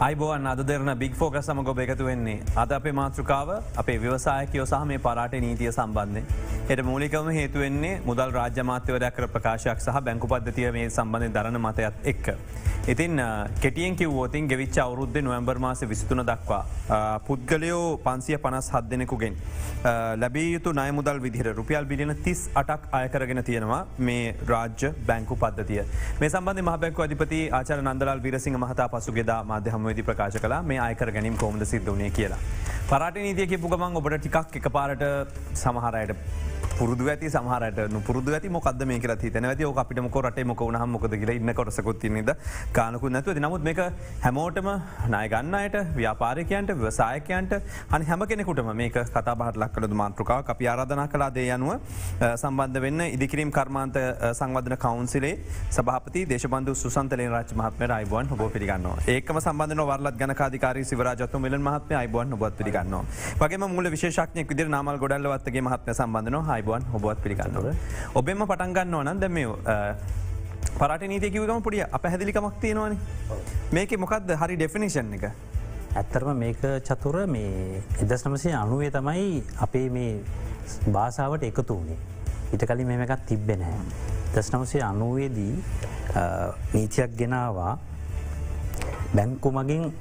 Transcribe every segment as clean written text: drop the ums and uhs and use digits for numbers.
අයිබෝන් අද දෙරන බික් ෆෝකස් සමග ඔබ එකතු වෙන්නේ. අද අපේ මාතෘකාව අපේ ව්‍යවසායකයෝ සහ මේ පරාට නීතිය සම්බන්ධය. එයට මූලිකවම හේතුවෙන්නේ මුදල් රාජ්‍ය මාත්‍යවරයක් කර ප්‍රකාශයක් සහ බැංකු පද්ධතිය මේ සම්බන්ධය දරන මතයත් එක්ක. ඉතින් කෙටියෙන් කිව්වෝතින් ගෙවිච්ච අවුරුද්ධ නොවම්බර් මාස 23 දක්වා පුද්ගලයෝ 557 දෙනෙකුගෙන් ලැබිය යුතු ණය මුදල් විදිහට රුපියල් බිලියන 38ක් අයකරගෙන තියෙනවා මේ රාජ්‍ය බැංකු පද්ධතිය. මේ සම්බන්ධයෙන් මහ බැංකු අධිපති ආචාර්ය නන්දලාල් වීරසිංහ මහතා පසුගියදා මාධ්‍ය හමුවේදී ප්‍රකාශ කළා මේ අයකර ගැනීම කොහොමද සිද්ධ වුණේ කියලා. පරාට නීතිය කියපු ගමන් ඔබට ටිකක් එකපාරට සමහර අයට පුරුදු ඇති සමහරට පුරුදු ඇති මොකද මේ කියලා හිතන ඇති ඕක අපිට මොක රටේ මොක වුණහම මොකද කියලා ඉන්න කොටසකුත් තින්නේද ගානකුත් නැතුව නමුත් මේක හැමෝටම ණය ගන්නයට ව්‍යාපාරිකයන්ට ව්‍යවසායකයන්ට අනිත් හැම කෙනෙකුටම මේක කතා බහට ලක් කළ මාතෘකාවක් අපි ආරාධනා කළා දේ යනුව සම්බන්ධ වෙන්න ඉදිකිරීම් කර්මාන්ත සංවර්ධන කවුන්සිලේ සභාපති දේශබන්දු සුසන්ත ලේනරාජ් මහත්මයාට අයිබෝන් ඔබ පිළිගන්නවා. ඒකම සම්බන්ධ වෙන වරලත් ගණකාධිකාරී සිවරාජ් අතුමිලන් මහත්මයා අයිබෝන් ඔබත් පිළිගන්නවා. වගේම මූල විශේෂඥයෙක් විදිහට නාමල් ගොඩල්ලවත්තගේ මහත්මයා සම්බන්ධ වෙනවා. අයිබෝන් ඔබත් පිළිගන්නව. ඔබෙම පටන් ගන්න ඕන දැන් මේ පරාට නීතිය කිව්වම පොඩි අපැහැදිලිකමක් තියෙනවනේ. මේකේ මොකක්ද හරි ඩෙෆිනිෂන් එක? ඇත්තටම මේක චතුර මේ 1990 තමයි අපේ මේ භාෂාවට එකතු වුණේ. ඊට කලින් මෙහෙම එකක් තිබ්බේ නැහැ. 1990 දී නීතියක් ගෙනාවා බැංකු මගින්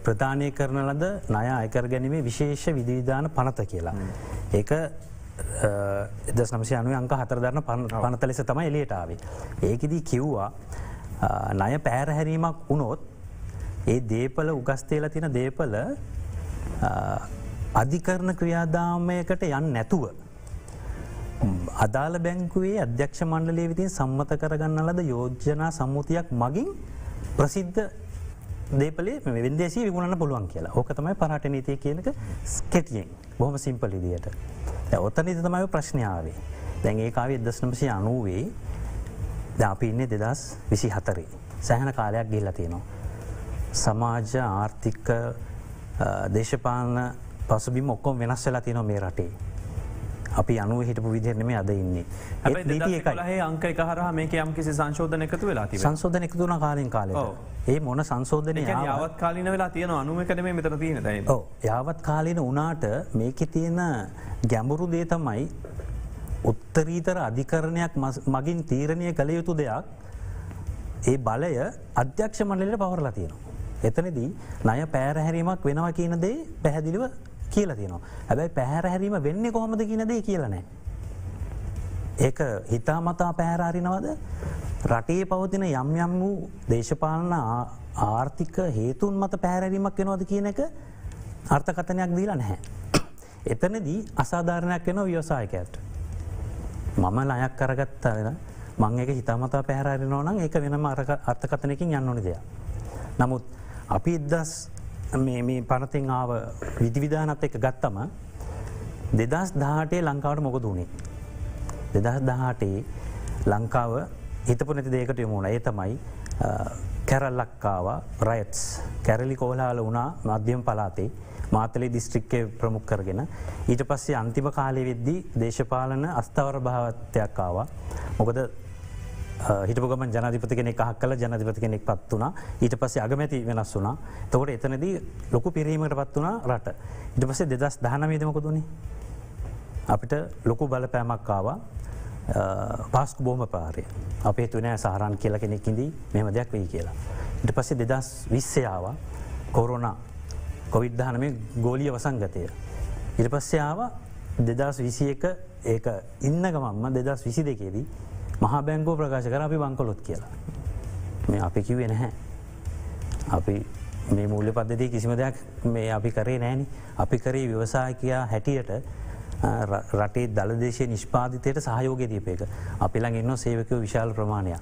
ප්‍රධානය කරන ලද ණය අයකර ගැනීමේ විශේෂ විධිවිධාන පනත කියලා. ඒක 1990 අංක 4 දරන පනත ලෙස තමයි එළියට ආවේ. ඒකෙදී කිව්වා ණය පැහැරහැරීමක් වුණොත් ඒ දේපල උගස්තේලා තියෙන දේපල අධිකරණ ක්‍රියාදාමයකට යන්නේ නැතුව අදාළ බැංකුවේ අධ්‍යක්ෂ මණ්ඩලය විසින් සම්මත කරගන්න ලද යෝජනා සම්මුතියක් මගින් ප්‍රසිද්ධ දේපලේ වෙන්දේසිය විකුණන්න පුළුවන් කියලා. ඕක තමයි පරාට නීතිය කියන එක කෙටියෙන් බොහොම සිම්පල් විදියට. දැන් ඔතනදී තමයි ප්‍රශ්නේ ආවේ. දැන් ඒක ආවේ 1990 දැන් අපි ඉන්නේ 2024. සෑහෙන කාලයක් ගිහිල්ලා තියෙනවා. සමාජ ආර්ථික දේශපාලන පසුබිම ඔක්කොම වෙනස් වෙලා තියෙනවා මේ රටේ. අපි 90 හිටපු විදිහට නෙමෙයි අද ඉන්නේ. හැබැයි 2011 අංක 1 හරහා මේකේ යම්කිසි සංශෝධන එකතු වෙලා තිබෙනවා. සංශෝධන එකතු වුණා කාලෙන් කාලෙට. ඒ මොන සංශෝධනය කියන්නේ යාවත් කාලීන වෙලා තියෙනවා 91 නෙමෙයි මෙතන තියෙන දැන්. ඔව් යාවත් කාලීන වුණාට මේකේ තියෙන ගැඹුරු දේ තමයි උත්තරීතර අධිකරණයක් මගින් තීරණය කළ යුතු දෙයක් ඒ බලය අධ්‍යක්ෂ මණ්ඩලයට පවරලා තියෙනවා. එතනදී ණය පැහැරහැරීමක් වෙනවා කියන දේ පැහැදිලිව කියලා තියෙනවා. හැබැයි පැහැරහැරීම වෙන්නේ කොහොමද කියන දේ කියලා නැහැ. ඒක හිතාමතා පැහැරහරිනවද? රටේ පවතින යම් යම් වූ දේශපාලන ආර්ථික හේතුන් මත පැහැරහැරීමක් වෙනවද කියන එක අර්ථකථනයක් දීලා නැහැ. එතනදී අසාධාරණයක් වෙනවා ව්‍යවසායකයාට. මම ණයක් කරගත්තා මම ඒක හිතාමතා පැහැරහරිනවා නම් ඒක වෙනම අර්ථකථනයකින් යන්න ඕනේ දෙයක්. නමුත් අපි මේ පනතින් ආව විධිවිධානත් එක්ක ගත්තම 2018 ලංකාවට මොකද වුණේ? 2018 ලංකාව හිතපු නැති දෙයකට යමු වුණා. ඒ තමයි කැරල්ලක් ආවා රයට්ස්. කැරලි කොහොලහල වුණා මධ්‍යම පළාතේ මාතලේ දිස්ත්‍රික්කයේ ප්‍රමුඛ කරගෙන. ඊට පස්සේ අන්තිම කාලේ වෙද්දී දේශපාලන අස්ථාවර භාවත්වයක් ආවා. මොකද හිටපු ගමන් ජනාධිපති කෙනෙක් අහක් කළා ජනාධිපති කෙනෙක් පත් වුණා. ඊට පස්සේ අගමැති වෙනස් වුණා. එතකොට එතනදී ලොකු පිරීමකට පත් වුණා රට. ඊට පස්සේ 2019 දී මොකද වුණේ? අපිට ලොකු බලපෑමක් ආවා. පාස්කු බෝම්බ පාරේ. අපි හිතුවේ නෑ සහරාන් කියලා කෙනෙක් ඉඳී මෙහෙම දෙයක් වෙයි කියලා. ඊට පස්සේ 2020 ආවා කොරෝනා COVID-19 ගෝලීය වසංගතය. ඊට පස්සේ ආවා 2021 ඒක ඉන්න ගමන්ම 2022 දී මහා බැංකුව ප්‍රකාශ කරා අපි බංකොලොත් කියලා. මේ අපි කිව්වේ නැහැ. අපි මේ මූල්‍ය පද්ධතිය කිසිම දෙයක් මේ අපි කරේ නැහෙනි. අපි කරේ ව්‍යවසායකයා හැටියට රටේ දළදේශීය නිෂ්පාදිතයට සහයෝගය දීප එක. අපි ළඟ ඉන්න සේවකයෝ විශාල ප්‍රමාණයක්.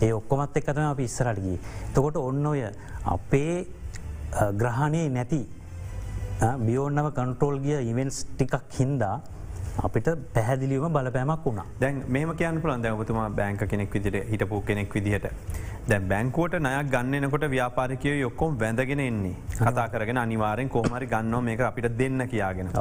ඒ ඔක්කොමත් එක්ක තමයි අපි ඉස්සරහට ගියේ. එතකොට ඔන්න ඔය අපේ ග්‍රහණයේ නැති බියෝන්නව කන්ට්‍රෝල් ගිය ඉවෙන්ට්ස් ටිකක් හින්දා අපිට පැහැදිලිවම බලපෑමක් වුණා. දැන් මෙහෙම කියන්න පුළුවන් දැන් ඔබතුමා බැංක කෙනෙක් විදිහට හිටපු කෙනෙක් විදිහට දැන් බැංකුවට ණයක් ගන්න එනකොට ව්‍යාපාරිකයෝ ඔක්කොම වැඳගෙන ඉන්නේ. කතා කරගෙන අනිවාර්යෙන් කොහොම හරි ගන්නවා මේක අපිට දෙන්න කියාගෙන.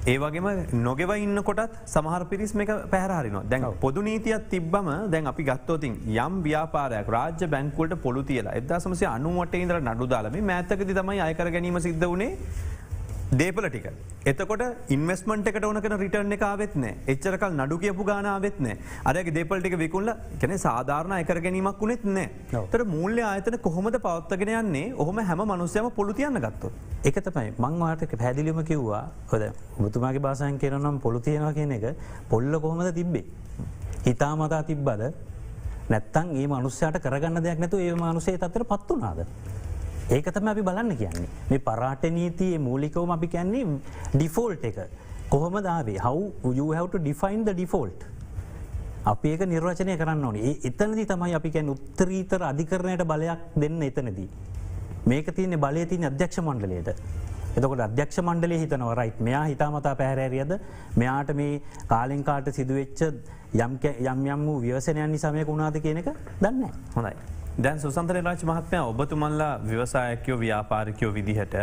ඒ වගේම නොගෙව ඉන්න කොටත් සමහර පිරිස් මේක පැහරහරිනවා. දැන් පොදු නීතියක් තිබ්බම දැන් අපි ගත්තෝතින් යම් ව්‍යාපාරයක් රාජ්‍ය බැංකුවලට පොළු තියලා 1998 ඉඳලා නඩු දාලා මේ මෑතකදී තමයි අයකර ගැනීම සිද්ධ වුණේ දේපල ටික. එතකොට ඉන්වස්මට එකට ඕනකන රිටර්න් එක ආවෙත් නෑ. එච්චරකල් නඩු කියපු ගාන ආවෙත් නෑ. අරගේ දේපල් ටික විකුල්ල කැන සාධාරණ අයකර ගැනීමක් වුණෙත් නෑ. තර මූල්‍ය ආයතන කොහොමද පවත්තගෙන යන්නේ ඔහොම හැම මනුස්සයම පොළු තියන්න ගත්තොත්. ඒක තමයි මං වාටක පැදිලිම කිව්වා හොද ඔබතුමාගේ භාෂයන් කියනනම් පොළු තියෙනවා කියන එක පොල්ල කොහොමද තිබ්බේ. හිතා මතා තිබ්බද නැත්තං ඒ මනුස්්‍යයට කරගන්න දෙයක් නැතු ඒ මනුසේ තත්තර පත්වනාද. ඒක තම අපි බලන්න කියන්නේ මේ පරාට නීතියේ මූලිකවම අපි කියන්නේ ඩිෆෝල්ට් එක කොහොම දාවේ how you have to define the default අපි ඒක නිර්වචනය කරන්න ඕනේ. එතනදී තමයි අපි කියන්නේ උත්තරීතර අධිකරණයට බලයක් දෙන්න එතනදී. මේක තියෙන්නේ බලය තියෙන අධ්‍යක්ෂ මණ්ඩලයට. එතකොට අධ්‍යක්ෂ මණ්ඩලය හිතනවා රයිට් මෙයා හිතාමතා පැහැරෑරියද මෙයාට මේ කාලෙන් කාට සිදුවෙච්ච යම් වූ ව්‍යවසනයන් නිසාමයක වුණාද කියන එක දන්නේ. හොඳයි. දැන් සුසන්තර රාජ මහත්මය ඔබතුමල්ලා ව්‍යවසායකයෝ ව්‍යාපාරිකයෝ විදිහට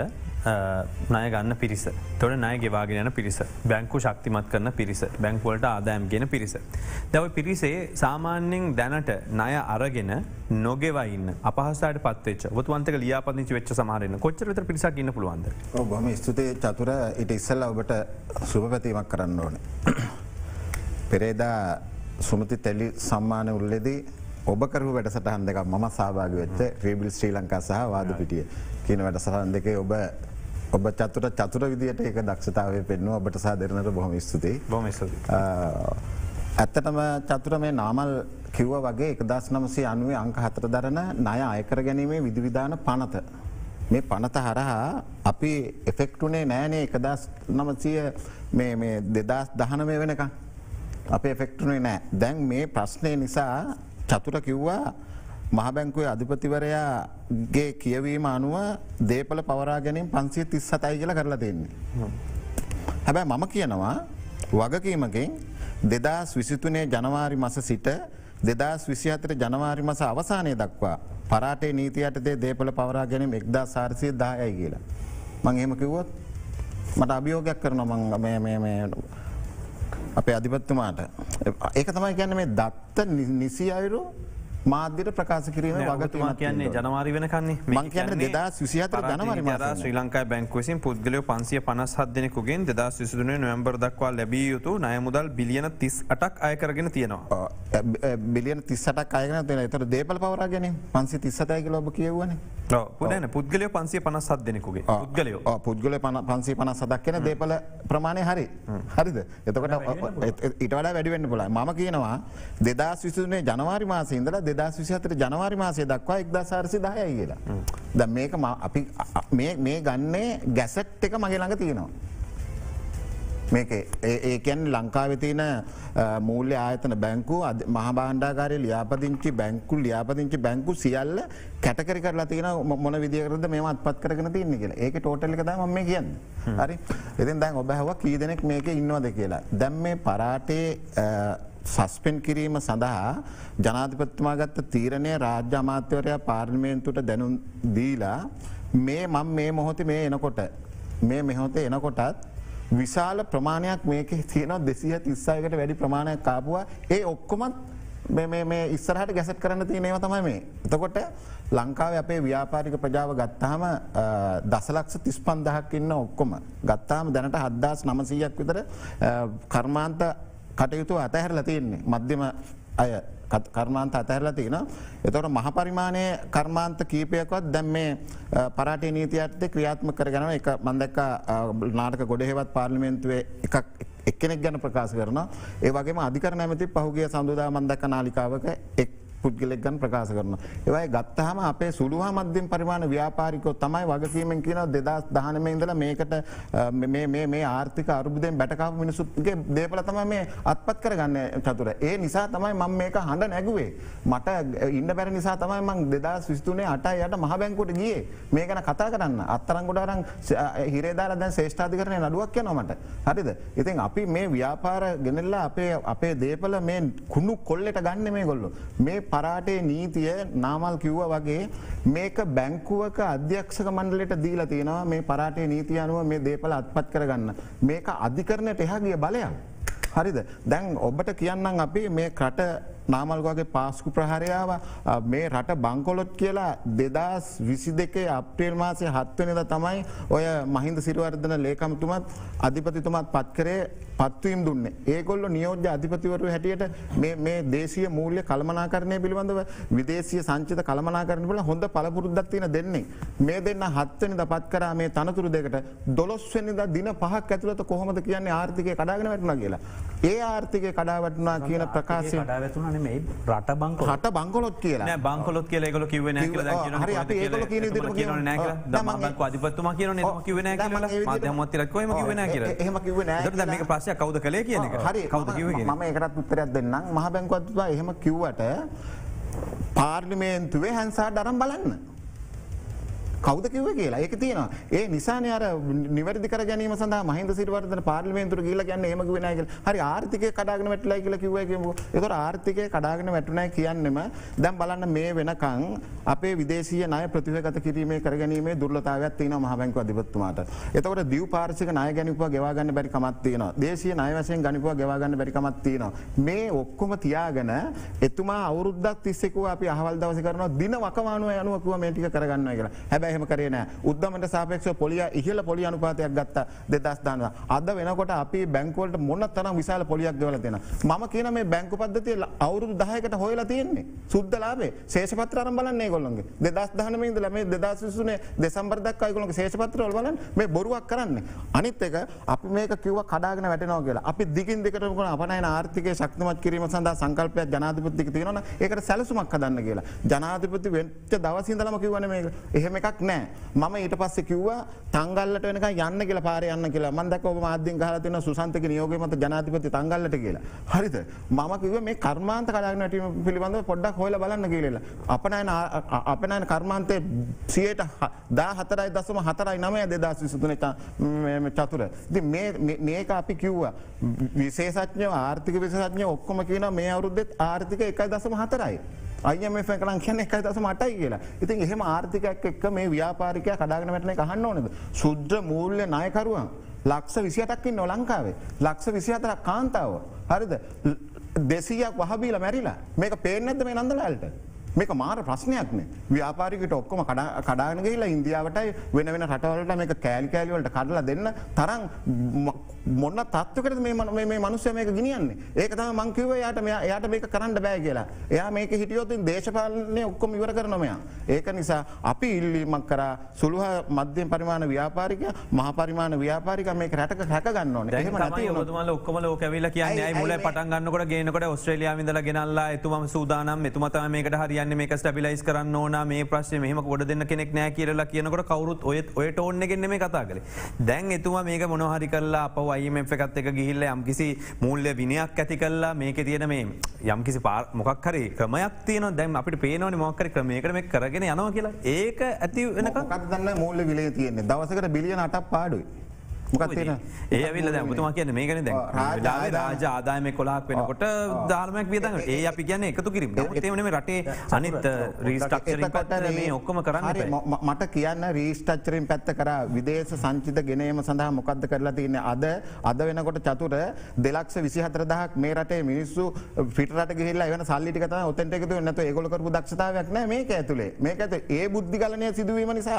ණය ගන්න පිරිස. තොට ණය ගෙවාගෙන යන පිරිස. බැංකු ශක්තිමත් කරන පිරිස. බැංකුවලට ආදායම් ගෙන පිරිස. දැව පිරිසේ සාමාන්‍යෙන් දැනට ණය අරගෙන නොගෙවයින්න අපහසාට පත්වෙච් ඔබතුවන්තක ලියාපදිචි වෙච්ච සමහරන්න කොච්චර විතර පිරිසක් ඉන්න පුළුවන්ද. බොහොම ස්තුතියි චතුර ඉට ඉස්සල්ල ඔබට සුභපැතීමක් කරන්න ඕනේ. පෙරේදා සුමති තෙලි සම්මාන උල්ලෙදී ඔබකරු වැඩසටහන් දෙක මම සභාග වෙච්ච ්‍රීබිල් ශ්‍රී ලංකා සහ වාද පිටිය කියන වැඩසටහන් දෙක ඔබ චතුර විදියට එක දක්ෂතාවය පෙන්වා ඔබට සහ දෙරනට බොහොම ස්තුතියි. ඇත්තටම චතුර මේ නාමල් කිව්ව වගේ 1990 අංක 4 දරන ණය අයකර ගැනීමේ විධිවිධාන පනත. මේ පනත හරහා අපි එෆෙක්ටුනේ නෑනේ 1900 මේ 2019 වෙනකම් අපේ එෆෙක්ටුනේ නෑ. දැන් මේ ප්‍රශ්නය නිසා චතුර කිව්වා මහබැංකුවේ අධිපතිවරයාගේ කියවීම අනුව දේපල පවරා ගැනීම 537යි කියලා කරලා දෙන්නේ. හැබැයි මම කියනවා වගකීමකින් 2023 ජනවාරි මස සිට 2024 ජනවාරි මස අවසානය දක්වා පරාටේ නීතියටතේ දේපල පවරා ගැනීම 1410යි කියලා. මං එහෙම කිව්වොත් මට අභියෝගයක් කරනවා මං අපේ අධිපත්තුමාට. ඒක තමයි කියන්නේ මේ දත්ත නිසි අයුරු මාධ්‍යට ප්‍රකාශ කිරීම වගතුමා කියන්නේ ජනවාරි වෙනකන්නේ මං කියන්නේ 2024 ජනවාරි මාසයේ ශ්‍රී ලංකා බැංකුව විසින් පුද්ගලයෝ 557 දෙනෙකුගෙන් 2023 නොවැම්බර් දක්වා ලැබිය යුතු ණය මුදල් බිලියන 38ක් අය කරගෙන තියෙනවා. බිලියන 38ක් අය කරගෙන තියෙනවා. ඒතර දේපල පවරා ගැනීම 537යි කියලා ඔබ කියවුවනේ. ඔව් පුදුනේ පුද්ගලයෝ 557 දෙනෙකුගේ. පුද්ගලයෝ. ඔව් පුද්ගලයෝ 557ක් කියන දේපල ප්‍රමාණය හරි. හරිද? එතකොට ඊට වඩා වැඩි වෙන්න පුළුවන්. මම කියනවා 2023 ජනවාරි මාසයේ ඉඳලා 2024 ජනවාරි මාසය දක්වා 1410යි කියලා. දැන් මේක අපි මේ ගන්නේ ගැසට් එක මගේ ළඟ තියෙනවා. මේක ඒ කියන්නේ ලංකාවේ තියෙන මූල්‍ය ආයතන බැංකු මහා භාණ්ඩාගාරයේ ලියාපදිංචි බැංකු සියල්ල කැටගරි කරලා තියෙන මොන විදියකටද මේව අත්පත් කරගෙන තියෙන්නේ කියලා. ඒකේ ටෝටල් එක තමයි මම මේ කියන්නේ. හරි. ඉතින් දැන් ඔබ අහුවා කී දෙනෙක් මේකේ ඉන්නවද කියලා. දැන් මේ පරාටේ සස්පෙන්ඩ් කිරීම සඳහා ජනාධිපතිතුමා ගත්ත තීරණය රාජ්‍ය අමාත්‍යවරයා පාර්ලිමේන්තුවට දැනුම් දීලා මේ මොහොතේ මේ එනකොටත් විශාල ප්‍රමාණයක් මේකේ තියෙනවා 236කට වැඩි ප්‍රමාණයක් ආපුවා. ඒ ඔක්කොමත් මේ ඉස්සරහට ගැසට් කරන්න තියෙන ඒවා තමයි මේ. එතකොට ලංකාවේ අපේ ව්‍යාපාරික ප්‍රජාව ගත්තාම දසලක්ෂ 35000ක් ඉන්න ඔක්කොම ගත්තාම දැනට 7900ක් විතර කර්මාන්ත කටයුතු අතහැරලා තියෙන්නේ. මධ්‍යම අය කර්මාන්ත අතහැරලා තියෙනවා. එතකොට මහ පරිමාණයේ කර්මාන්ත කීපයකවත් දැන් මේ පරාටේ නීතිය යටතේ ක්‍රියාත්මක කරගෙනව එක මම දැක්කා නාටක ගොඩේවත් පාර්ලිමේන්තුවේ එක්කෙනෙක් ගැන ප්‍රකාශ කරනවා. ඒ වගේම අධිකරණ ඇමති පහුගිය සඳුදා මම දැක්ක නාලිකාවක පුද්ගලෙක් ගැන ප්‍රකාශ කරනවා. ඒවයි ගත්තාම අපේ සුළු හා මධ්‍යම පරිමාණ ව්‍යාපාරිකයෝ තමයි වගකීමෙන් කියනවා 2019 ඉඳලා මේකට මේ ආර්ථික අරුබුදයෙන් බැටකාපු මිනිස්සුගේ දේපල තමයි මේ අත්පත් කරගන්නේ චතුර. ඒ නිසා තමයි මම මේක හඬ නැගුවේ. මට ඉන්න බැරි නිසා තමයි මම 2023 8යි 8 මහ බැංකුවට ගියේ. මේ ගැන කතා කරන්න. අත්තරංගොඩ අරන් හිරේ දාලා දැන් ශ්‍රේෂ්ඨාධිකරණයේ නඩුවක් යනවා මට. හරිද? ඉතින් අපි මේ ව්‍යාපාර ගෙනල්ලා අපේ දේපල මේ කුණු කොල්ලෙට ගන්න මේගොල්ලෝ. මේ පරාටේ නීතිය නාමල් කිව්ව වගේ මේක බැංකුවක අධ්‍යක්ෂක මණ්ඩලයට දීලා තියෙනවා මේ පරාටේ නීතිය අනුව මේ දේපල අත්පත් කරගන්න. මේක අධිකරණයට එහා ගිය බලයක්. හරිද? දැන් ඔබට කියන්නම් අපි මේ කට නාමල්ගගේ පාස්කු ප්‍රහාරයාව මේ රට බංකොලොත් කියලා 2022 අප්‍රේල් මාසේ 7 වෙනිදා තමයි ඔය මහින්ද සිරිවර්ධන ලේකම්තුමත් අධිපතිතුමත් පත් කරේ පත්වීම් දුන්නේ. ඒගොල්ලෝ නියෝජ්‍ය අධිපතිවරු හැටියට මේ දේශීය මූල්‍ය කළමනාකරණය පිළිබඳව විදේශීය සංචිත කළමනාකරණය වල හොඳ පළපුරුද්දක් තියෙන දෙන්නේ. මේ දෙන්න 7 වෙනිදා පත් කරා මේ තනතුරු දෙකට 12 වෙනිදා දින 5ක් ඇතුළත කොහොමද කියන්නේ ආර්ථිකය කඩාගෙන වැටුණා කියලා. ඒ ආර්ථිකය කඩා වැටුණා කියන ප්‍රකාශය රට බංකොලොත් කියලා බංකොලොත් කියලා ඒගොල්ලෝ කිව්වේ නැහැ කියලා දැන් කියනවා. හරි අපි ඒගොල්ලෝ කියන විදිහට කියනවා නැහැ කියලා. දැන් මම බංකු අධිපතිතුමා කියනෝනේ එහෙම කිව්වේ නැහැ කියලා. මාධ්‍යම මන්ත්‍රීලා කොහෙම කිව්වේ නැහැ කියලා. එහෙම කිව්වේ නැහැ. ඒකට දැන් මේක ප්‍රශ්නයක් කවුද කළේ කියන එක. හරි කවුද කිව්වේ කියන එක. මම ඒකටත් උත්තරයක් දෙන්නම්. මහ බැංකුව අධිපතිතුමා එහෙම කිව්වට පාර්ලිමේන්තුවේ හැන්සාඩ් අරන් බලන්න. කවුද කිව්වේ කියලා. ඒක තියෙනවා. ඒ නිසානේ අර නිවැරදි කර ගැනීම සඳහා මහින්ද සිරිවර්ධන පාර්ලිමේන්තුවට ගිහිල්ලා කියන්නේ එහෙම කිව්වේ නැහැ කියලා. හරි ආර්ථිකය කඩාගෙන වැටලා කියලා කිව්වයි කියමුකෝ. ඒතකොට ආර්ථිකය කඩාගෙන වැටුණා කියන්නෙම දැන් බලන්න මේ වෙනකන් අපේ විදේශීය ණය ප්‍රතිවගත කිරීමේ කරගැනීමේ දුර්වලතාවයක් තියෙනවා මහ බැංකුව අධිපතිතුමාට. එතකොට දීපාර්ශ්වික ණය ගැනීමපුවා ගෙවා ගන්න බැරි කමක් තියෙනවා. දේශීය ණය වශයෙන් ගනිපුවා ගෙවා ගන්න බැරි කමක් තියෙනවා. මේ ඔක්කොම තියාගෙන එතුමා අවුරුද්දක් තිස්සේ කිව්වා අපි අහවල් දවසේ කරනවා දින වකවානුව යනුව කිව්වා මේ ටික කරගන්නවා කියලා. හැබැයි එහෙම කරේ නැහැ. උද්දමනට සාපේක්ෂව පොලිය ඉහළ පොලිය අනුපාතයක් ගත්තා 2019. අද වෙනකොට අපි බැංකු වලට මොන තරම් විශාල පොලියක් ගෙවලා තියෙනවා. මම කියන මේ බැංකු පද්ධතිය අවුරුදු 10කට හොයලා තියෙන්නේ. සුද්ධ ලාභේ ශේෂපත්‍ර අරන් බලන්න ඒගොල්ලෝගේ. 2019 ඉඳලා මේ 2023 දෙසැම්බර් දක්වා ඒගොල්ලෝගේ ශේෂපත්‍ර වල බලන්න මේ බොරුවක් කරන්නේ. අනිත් එක අපි මේක කිව්වා කඩාගෙන වැටෙනවා කියලා. අපි දිගින් දිගටම කරන අපනයන ආර්ථිකය ශක්තිමත් කිරීම සඳහා සංකල්පයක් ජනාධිපතිතුමා තියෙනවා නම් ඒකට සැලසුමක් හදන්න කියලා. ජනාධිපති වෙච්ච දවස් ඉඳලම කිව්වනේ මේක. එහෙම එකක් නැහැ. මම ඊට පස්සේ කිව්වා තංගල්ලට වෙනකන් යන්න කියලා පාරේ යන්න කියලා. මම දැක්ක ඔබ මාධ්‍යෙන් ගහලා තියෙනවා සුසන්තගේ නියෝගය මත ජනාධිපති තංගල්ලට කියලා. හරිද? මම කිව්වා මේ කර්මාන්ත කඩාගෙන වැටීම පිළිබඳව පොඩ්ඩක් හොයලා බලන්න කියලා. අපනයන කර්මාන්තයේ 14.49 චතුර. ඉතින් මේක අපි කිව්වා විශේෂඥයෝ ආර්ථික විශේෂඥයෝ ඔක්කොම කියනවා මේ අවුරුද්දේ ආර්ථික 1.4යි. IMF එක නම් කියන්නේ 1.8යි කියලා. ඉතින් එහෙම ආර්ථිකයක් එක්ක මේ ව්‍යාපාරිකයා කඩාගෙන වැටෙන එක අහන්න ඕනේද? ශුද්ධ මූල්‍ය ණයකරුවන් ලක්ෂ 28ක් ඉන්නවා ලංකාවේ. ලක්ෂ 24ක් කාන්තාව. හරිද? 200ක් වහබීලා මැරිලා. මේක පේන්නේ නැද්ද මේ නන්දලාල්ට? මේක මාර ප්‍රශ්නයක් නේ. ව්‍යාපාරිකයට ඔක්කොම කඩාගෙන ගිහිල්ලා ඉන්දියාවටයි වෙන වෙන රටවලට මේක කෑලි කෑලි වලට කඩලා දෙන්න තරම් මොන තත්ත්වයකටද මේ මිනිස්සු මේක ගෙනියන්නේ. ඒක තමයි මං කිව්වේ එයාට මේක කරන්න බෑ කියලා. එයා මේක හිටියොත් දේශපාලනේ ඔක්කොම ඉවර කරනවා මෙයා. ඒක නිසා අපි ඉල්ලීමක් කරා සුළු මධ්‍යම පරිමාණ ව්‍යාපාරිකයා මහා පරිමාණ ව්‍යාපාරිකයා මේක රටක රැක ගන්න ඕනේ. එහෙම නැති ඔබතුමාලා ඔක්කොම ලෝක ඇවිල්ලා කියන්නේ අය මුලින් පටන් ගන්නකොට ගේනකොට ඕස්ට්‍රේලියාවෙන් ඉඳලා ගෙනල්ලා එතුමම සූදානම් එතුමා තමයි මේකට හරියන්නේ මේක ස්ටැබිලයිස් කරන්න ඕන මේ ප්‍රශ්නේ මෙහෙම කොට දෙන්න කෙනෙක් නැහැ කියලා කියනකොට කවුරුත් ඔය ටෝන් එකෙන් නෙමෙයි කතා කරේ. දැන් එතුමා මේක මොනවා හරි කරලා අපව IMF එකත් එක්ක ගිහිල්ලා යම්කිසි මූල්‍ය විනයක් ඇති කළා මේකේ තියෙන මේ යම්කිසි මොකක් හරි ක්‍රමයක් තියෙනවා. දැන් අපිට පේනවනේ මොකක් හරි ක්‍රමයකට මේක කරගෙන යනවා කියලා. ඒක ඇති වෙනකන් මොකක්ද දන්නේ මූල්‍ය විලය තියෙන්නේ. දවසකට බිලියන 8ක් පාඩුයි. මොකක්ද තියෙන්නේ? ඒ ඇවිල්ලා දැන් ඔබතුමා කියන්නේ මේකනේ දැන්. රාජ ආදායම 11ක් වෙනකොට ධර්මයක් වියදම්. ඒ අපි කියන්නේ එකතු කිරීම. නමුත් එහෙම නෙමෙයි රටේ අනිත් රීස්ට්‍රක්චරින් පැත්ත මේ ඔක්කොම කරන්න බෑ. මට කියන්න රීස්ට්‍රක්චරින් පැත්ත කරා විදේශ සංචිත ගෙනීම සඳහා මොකද්ද කරලා තියෙන්නේ? අද වෙනකොට චතුර 2,24,000ක් මේ රටේ මිනිස්සු පිට රට ගිහිල්ලා එවන සල්ලි ටික තමයි ඔතෙන්ට එකතු වෙන්නේ. නැත්නම් ඒගොල්ලෝ කරපු දක්ෂතාවයක් නැහැ මේක ඇතුලේ. මේක ඇතුලේ ඒ බුද්ධිගලණය සිදුවීම නිසා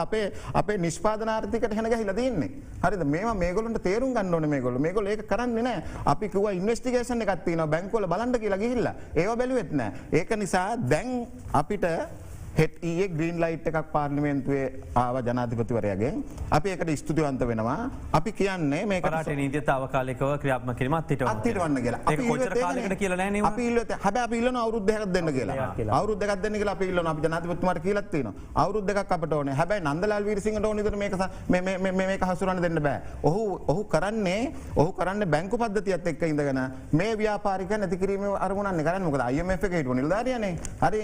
අපේ නිෂ්පාදන ආර්ථිකයට හැන ගහලා තියෙන්නේ. හරිද? මේගොල්ලන්ට තේරුම් ගන්න ඕනේ මේගොල්ලෝ ඒක කරන්නේ නැහැ. අපි කිව්වා ඉන්වෙස්ටිගේෂන් එකක් තියෙනවා බැංකුවල බලන්න කියලා ගිහිල්ලා. ඒව බැලුවෙත් නැහැ. ඒක නිසා දැන් අපිට ඊයේ ග්‍රීන් ලයිට් එකක් පාර්ලිමේන්තුවේ ආව ජනාධිපතිවරයාගෙන්. අපි ඒකට ස්තුතිවන්ත වෙනවා. අපි කියන්නේ මේක පරාට නීතිය తాවකාලිකව ක්‍රියාත්මක කිරීම අත්හිටවන්න කියලා. ඒක කොච්චර කාලයකට කියලා නැහැ නේ. අපි ඉල්ලුවේ හැබැයි අපි ඉල්ලන අවුරුදු දෙකක් දෙන්න කියලා. අවුරුදු දෙකක් දෙන්න කියලා අපි ඉල්ලනවා. අපි ජනාධිපතිතුමාට කියලාත් තියෙනවා. අවුරුදු දෙකක් අපට ඕනේ. හැබැයි නන්දලාල් වීරසිංහට ඕන විදිහට මේක හසුරවන්න දෙන්න බෑ. ඔහු කරන්නේ බැංකු පද්ධතියත් එක්ක ඉඳගෙන මේ ව්‍යාපාරිකයන් නැති කිරීමේ අරමුණන්නේ කරන්නේ. මොකද IMF එකේ හිටපු නිලධාරියානේ. හරි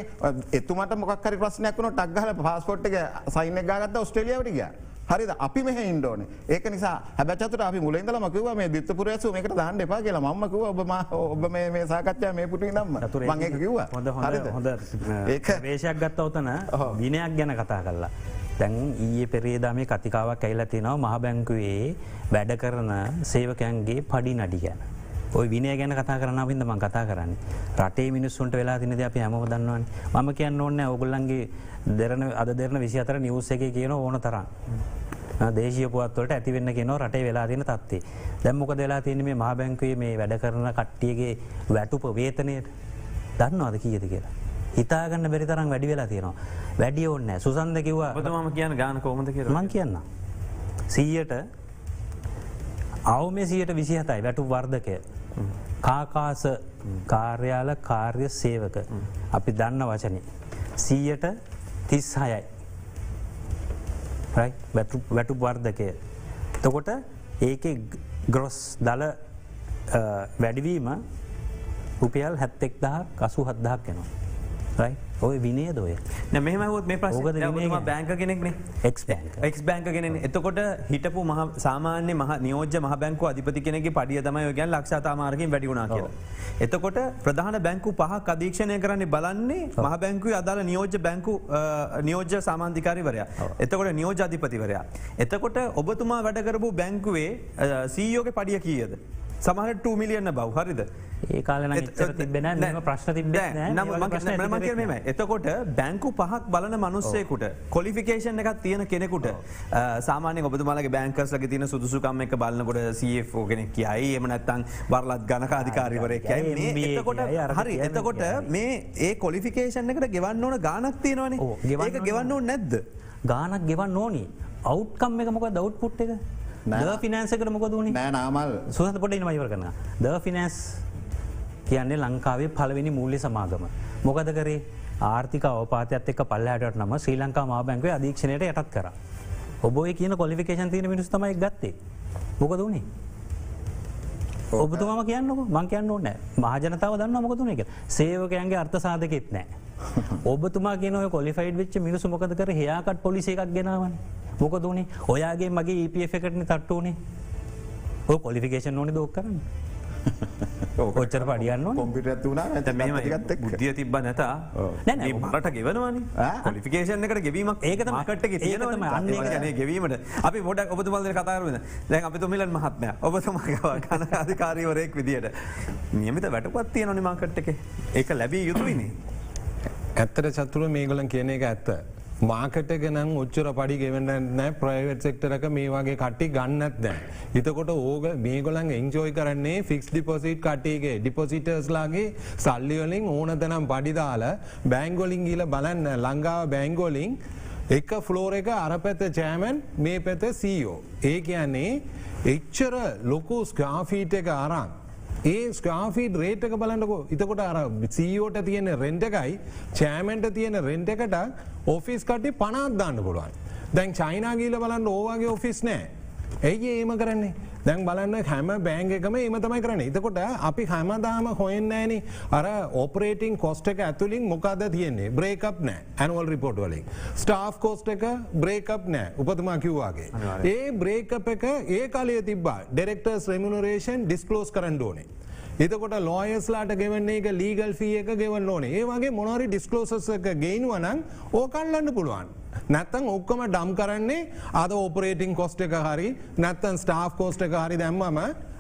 එතුමාට මොකක් හරි ප්‍රශ්නයක් වුණොත් ටක් ගහලා පාස්පෝර්ට් එක සයින් එක ගාගත්තා ඕස්ට්‍රේලියාවට ගියා. හරිද අපි මෙහ ඉන්න ඕනේ. ඒක නිසා හැබැයි චතුර අපි මුලින් ඉඳලම කිව්වා මේ දිත්තපුරයසු මේකට දාන්න එපා කියලා. මම කිව්වා ඔබ මේ සාකච්ඡාව මේ පුටු ඉඳන්ම මම ඒක කිව්වා. හොඳ ඒක වේශයක් ගත්තා උතන විනයක් ගැන කතා කළා. දැන් ඊයේ පෙරේදා මේ කතිකාවක් ඇවිල්ලා තිනවා මහ බැංකුවේ වැඩ කරන සේවකයන්ගේ පඩි නඩි ගැන. ඔය විනය ගැන කතා කරන්න අපින්ද මම කතා කරන්නේ. රටේ මිනිස්සුන්ට වෙලා තියෙන දේ අපි හැමෝම දන්නවනේ. මම කියන්න ඕනේ ඕගොල්ලන්ගේ අද දෙරන 24 නිවුස් එකේ කියන ඕන තරම්. දේශීය පුවත් වලට ඇති වෙන්න කියනවා රටේ වෙලා තියෙන තත්ත්වය. දැන් මොකද වෙලා තියෙන්නේ මේ මහ බැංකුවේ මේ වැඩ කරන කට්ටියගේ වැටුප වේතනයට දන්නවද කීයද කියලා? හිතා ගන්න බැරි තරම් වැඩි වෙලා තියෙනවා. වැඩි ඕනේ නැහැ. සුසන්ද කිව්වා ඔබතුමාම කියන ගාන කොහොමද කියලා? මම කියන්නම්. 100ට අවුමේ 127යි වැටුප් වර්ධකය. කාකාස කාර්යාල කාර්ය සේවක අපි දන්න වචනේ 136යි වැටුප් වර්ධකය. එතකොට ඒකේ ග්‍රොස් දල වැඩිවීම රුපියල් 71,000 87,000 වෙනවා. ඔය විනයද ඔය? නෑ මෙහෙම වුත් මේ ප්‍රශ්නේ ඔබතුමා බැංක කෙනෙක්නේ. එක්ස් බැංක කෙනෙක්නේ. එතකොට හිටපු සාමාන්‍ය නියෝජ්‍ය මහ බැංකුව අධිපති කෙනෙක්ගේ පඩිය තමයි ඔය කියන්නේ ලක්ෂ අතමාරකින් වැඩි වුණා කියලා. එතකොට ප්‍රධාන බැංකු 5ක් අධීක්ෂණය කරන්නේ බලන්නේ මහ බැංකුවේ අදාළ නියෝජ්‍ය බැංකු නියෝජ්‍ය සාමාන්‍ධිකාරීවරයා. එතකොට නියෝජ්‍ය අධිපතිවරයා. එතකොට ඔබතුමා වැඩ කරපු බැංකුවේ CEO ගේ පඩිය කීයද? සමහරට 2 මිලියන් බව හරිද? ඒ කාලේ නම් එච්චර තිබ්බේ නැහැ. මේක ප්‍රශ්න තිබ්බේ නැහැ. මම කියන්නේ මෙහෙමයි. එතකොට බැංකු 5ක් බලන මිනිස්සෙකුට ක්වොලිෆිකේෂන් එකක් තියෙන කෙනෙකුට සාමාන්‍යයෙන් ඔබතුමාලගේ බැංකර්ස්ලගේ තියෙන සුදුසුකම් එක බලනකොට CFO කෙනෙක් කියයි. එහෙම නැත්නම් වරලත් ගණකාධිකාරීවරයෙක් කියයි. මේ එතකොට හරි. එතකොට මේ ඒ ක්වොලිෆිකේෂන් එකට ගෙවන්න ඕන ගාණක් තියෙනවනේ. ඒක ගෙවන්න ඕනේ නැද්ද? ගාණක් ගෙවන්න ඕනි. අවුට්කම් එක මොකද අවුට්පුට් එක? ද ෆිනන්ස් එකට මොකද උනේ? නෑ නාමල්. සුසන්ත පොඩ්ඩක් ඉන්න මම ඉවර කරනවා. ද ෆිනන්ස් කියන්නේ ලංකාවේ පළවෙනි මූල්‍ය සමාගම. මොකද කරේ? ආර්ථික අවපාතයත් එක්ක පල්ලෙහාට යනම ශ්‍රී ලංකා මහා බැංකුවේ අධීක්ෂණයට යටත් කරා. ඔබ ඔය කියන ක්වොලිෆිකේෂන් තියෙන මිනිස්සු තමයි ගත්තේ. මොකද උනේ? ඔබතුමාම කියන්නකෝ. මං කියන්න ඕනේ නැහැ. මහ ජනතාව දන්නවා මොකද උනේ කියලා. සේවකයන්ගේ අර්ථ සාධකෙත් නැහැ. ඔබතුමා කියන ඔය ක්වොලිෆයිඩ් වෙච්ච මිනිස්සු මොකද කරේ? හෙයා කට් පොලිසි එකක් ගෙනාවනේ. මොකද උනේ? ඔයාගේ මගේ EPF එකටනේ තට්ටු උනේ. ඔය ක්වොලිෆිකේෂන් ඕනේ දෝක් කරන්න. ඔච්චර පඩියන්න ඕනේ. කොම්පියුටර් එකක් තුනා දැන් මෙහෙම බුද්ධිය තිබ්බ නැතා. නෑ මේ බරට ගෙවනවනේ. ක්වොලිෆිකේෂන් එකට ගෙවීමක් ඒක තමයි මාකට් එකේ තියෙනවනේ. අන්න ඒක කියන්නේ ගෙවීමට. අපි පොඩක් ඔබතුමාලා දෙන කතා කරමුද? දැන් අපි තුමිලන් මහත්මයා ඔබතුමා කනකාධිකාරීවරයෙක් විදියට නියමිත වැටුපක් තියෙනවනේ මාකට් එකේ. ඒක ලැබිය යුතුයිනේ. ඇත්තට චතුර මේගොල්ලන් කියන එක ඇත්ත. මාකට් එක නම් ඔච්චර පඩි ගෙවන්න නැහැ. ප්‍රයිවට් සෙක්ටර් එක මේ වගේ කට්ටිය ගන්නත් නැහැ. එතකොට ඕක මේගොල්ලන් එන්ජොයි කරන්නේ ෆික්ස් ඩිපොසිට් කට්ටියගේ ඩිපොසිටර්ස්ලාගේ සල්ලි වලින් ඕන තරම් පඩි දාලා බැංක් වලින් ගිහලා බලන්න ලංකාව බැංක් වලින් එක ෆ්ලෝර් එක අර පැත්තේ චෑමන් මේ පැත්තේ CEO. ඒ කියන්නේ එච්චර ලොකු ස්ක්වයර් ෆීට් එක අරන් ඒ ස්කාෆීඩ් රේට් එක බලන්නකෝ. එතකොට අර CEOට තියෙන රෙන්ට් එකයි චෑමන්ට තියෙන රෙන්ට් එකට ඔෆිස් කට්ටිය 50ක් දාන්න පුළුවන්. දැන් චයිනා ගිහලා බලන්න ඕවාගේ ඔෆිස් නැහැ. ඇයි ඒම කරන්නේ? දැන් බලන්න හැම බැංක් එකම ඒම තමයි කරන්නේ. එතකොට අපි හැමදාම හොයන්නේ නැහනේ අර ඔපරේටිං කොස්ට් එක ඇතුලින් මොකද තියෙන්නේ? බ්‍රේක් අප් නැහැ. ඇනුවල් රිපෝට් වලින්. ස්ටාෆ් කොස්ට් එක බ්‍රේක් අප් නැහැ. උපතුමා කිව්වාගේ. ඒ බ්‍රේක් අප් එක ඒ කාලේ තිබ්බා. ඩිරෙක්ටර්ස් රෙමියුනරේෂන් ඩිස්ක්ලෝස් කරන්න ඕනේ. එතකොට ලෝයර්ස්ලාට ගෙවන්නේ එක ලීගල් ෆී එක ගෙවන්න ඕනේ. ඒ වගේ මොනවාරි ඩිස්ක්ලෝසර්ස් එක ගේනවා නම් ඕක අල්ලන්න පුළුවන්. නැත්තම් ඔක්කොම ඩම් කරන්නේ අද ඔපරේටින් කොස්ට් එක හරි නැත්තම් ස්ටාෆ් කොස්ට් එක හරි දැම්මම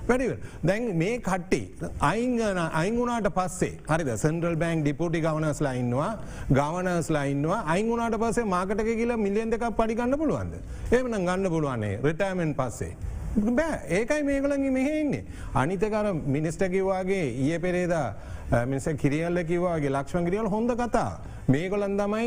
වැඩි වෙනවා. දැන් මේ කට්ටිය අයින් වුණාට පස්සේ හරිද සෙන්ට්‍රල් බැංක් ඩිපුටි ගවර්නර්ස්ලා ඉන්නවා ගවර්නර්ස්ලා ඉන්නවා අයින් වුණාට පස්සේ මාකට් එකේ ගිහලා මිලියන් 2ක් පඩි ගන්න පුළුවන්ද? එහෙම නම් ගන්න පුළුවන් නේ රිටයර්මන්ට් පස්සේ. බෑ ඒකයි මේගොල්ලන්ගේ මෙහෙ ඉන්නේ. අනිත් එක අර මිනිස්ටර් කිව්වාගේ ඊයේ පෙරේදා මිනිස්ටර් කිරියල්ල කිව්වාගේ ලක්ෂ්මන් කිරියල් හොඳ කතා. මේගොල්ලන් තමයි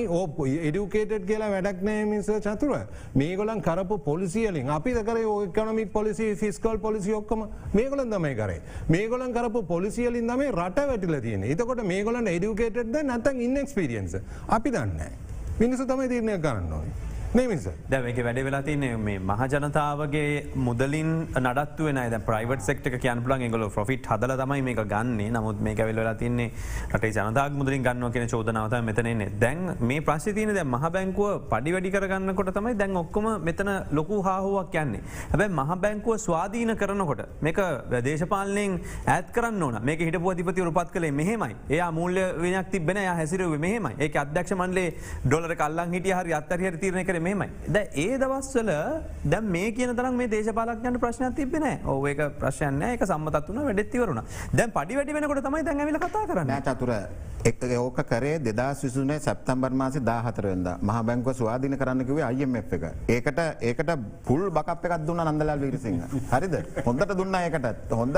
එඩියුකේටඩ් කියලා වැඩක් නැහැ මිනිස්ටර් චතුර. මේගොල්ලන් කරපු පොලිසි වලින් අපිද කරේ ඔය ඉකොනොමික් පොලිසි ෆිස්කල් පොලිසි ඔක්කොම මේගොල්ලන් තමයි කරේ. මේගොල්ලන් කරපු පොලිසි වලින් තමයි රට වැටිලා තියෙන්නේ. එතකොට මේගොල්ලන් එඩියුකේටඩ්ද නැත්නම් ඉන්එක්ස්පීරියන්ස් අපි දන්නේ නැහැ. මිනිස්සු තමයි තීරණය කරන්න ඕනේ. නේමිස. දැක වැඩ වෙලා තින්නේ මේ මහජනතාවගේ මුදලින් නඩත්තු වෙන ප්‍රයිවට් සෙක්ට කියන් පුලන් ගොල ොෆිට් හදල තමයි මේක ගන්නේ නමුත් මේ ඇවිල්ලා තින්නේ රටේ ජනතාක් මුදලින් ගන්න කියෙන චෝදනාවත මෙතනන්නේ දැන් මේ ප්‍රශ්තියන දැ මහ බැංකුව පඩි වැඩි කරගන්නකොට තමයි දැන් ඔක්කොම මෙතන ලොකු හාහුවක් කියන්නේ හැබැයි මහ බැංකුව ස්වාධීන කරනකොට මේක දේශපාලනෙන් ඇත් කරන්න ඕන මේ හිට පොතිපති රුපත් කළේ මෙහෙමයි ඒ මූල්‍ය විනයක් තිබෙන හැසිරුව මෙහෙමයි ඒ අධ්‍යක්ෂ මන්ලේ ඩොලර කල්ලන් හිටිය හරි අත්තරහර තිරණය කර මෙමයි ද ඒ දවස්වල දැම් මේ කියන තරම් මේ දේශපාලක්ඥට ප්‍රශ්න තිබෙන ඕක ප්‍රශ්යන්න එක සම්මතත් වන වැඩෙත්තිවරුණ දැන් පඩි වැඩි වෙනකොට තමයි දැන් ඇවිල කතා කරන්න චතුර ඕක කරේ 2023 සැප්තැම්බර් මාසේ 14 වෙනිදා මහ බැංකුව ස්වාධීන කරන්න කිව්වේ IMF එක. ඒකට ෆුල් බකප් එකක් දුන්නා නන්දලාල් වීරසිංහ. හරිද? හොඳට දුන්නා ඒකටත්. හොඳ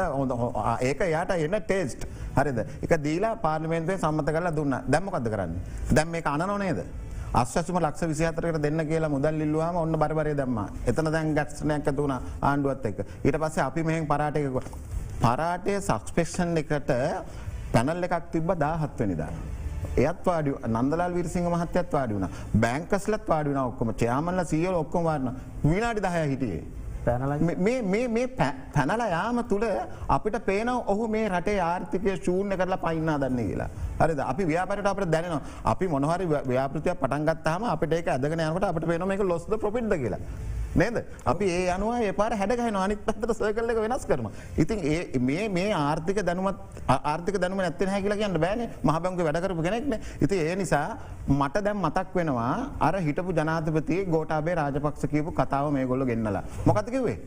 ඒක යාට එන ටෙස්ට්. හරිද? ඒක දීලා පාර්ලිමේන්තුවේ සම්මත කරලා දුන්නා. දැන් මොකද්ද කරන්නේ? දැන් මේක අනනෝ නේද? අස්වැසුම ලක්ෂ 24කට දෙන්න කියලා මුදල් ඉල්ලුවාම ඔන්න බරබරේ දැම්මා. එතන දැන් ගැට්ස්නයක් ඇති වුණා ආණ්ඩුවත් එක්ක. ඊට පස්සේ අපි මෙහෙන් පරාටේ සස්පෙක්ෂන් එකට පැනල් එකක් තිබ්බ 17 වෙනිදා. එයත් වාඩි නන්දලාල් වීරසිංහ මහත්තයත් වාඩි වුණා. බැංකර්ස්ලත් වාඩි වුණා ඔක්කොම. චෙයාමන්ලා සීයෝ ඔක්කොම වාඩි වුණා. විනාඩි 10 හිටියේ. මේ පැනලා යාම තුළ අපිට පේනවා ඔහු මේ රටේ ආර්ථිකය ශූන්‍ය කරලා පයින්න හදන්නේ කියලා. හරිද? අපි ව්‍යාපාරයට අපිට දැනෙනවා. අපි මොන හරි ව්‍යාපෘතියක් පටන් ගත්තාම අපිට ඒක ඇදගෙන යනකොට අපිට පේනවා මේක ලොස්ද ප්‍රොෆිට්ද කියලා. නේද? අපි ඒ අනුව ඒ පාර හැඩ ගහනවා අනිත් පැත්තට සර්කල් එක වෙනස් කරනවා. ඉතින් මේ ආර්ථික දැනුම නැත්තේ නැහැ කියලා කියන්න බෑනේ. මහ බැංකුවේ වැඩ කරපු කෙනෙක් නේ. ඉතින් ඒ නිසා මට දැන් මතක් වෙනවා අර හිටපු ජනාධිපති ගෝඨාභය රාජපක්ෂ කියපු කතාව මේගොල්ලෝ ගෙන්නලා. මොකද්ද කිව්වේ?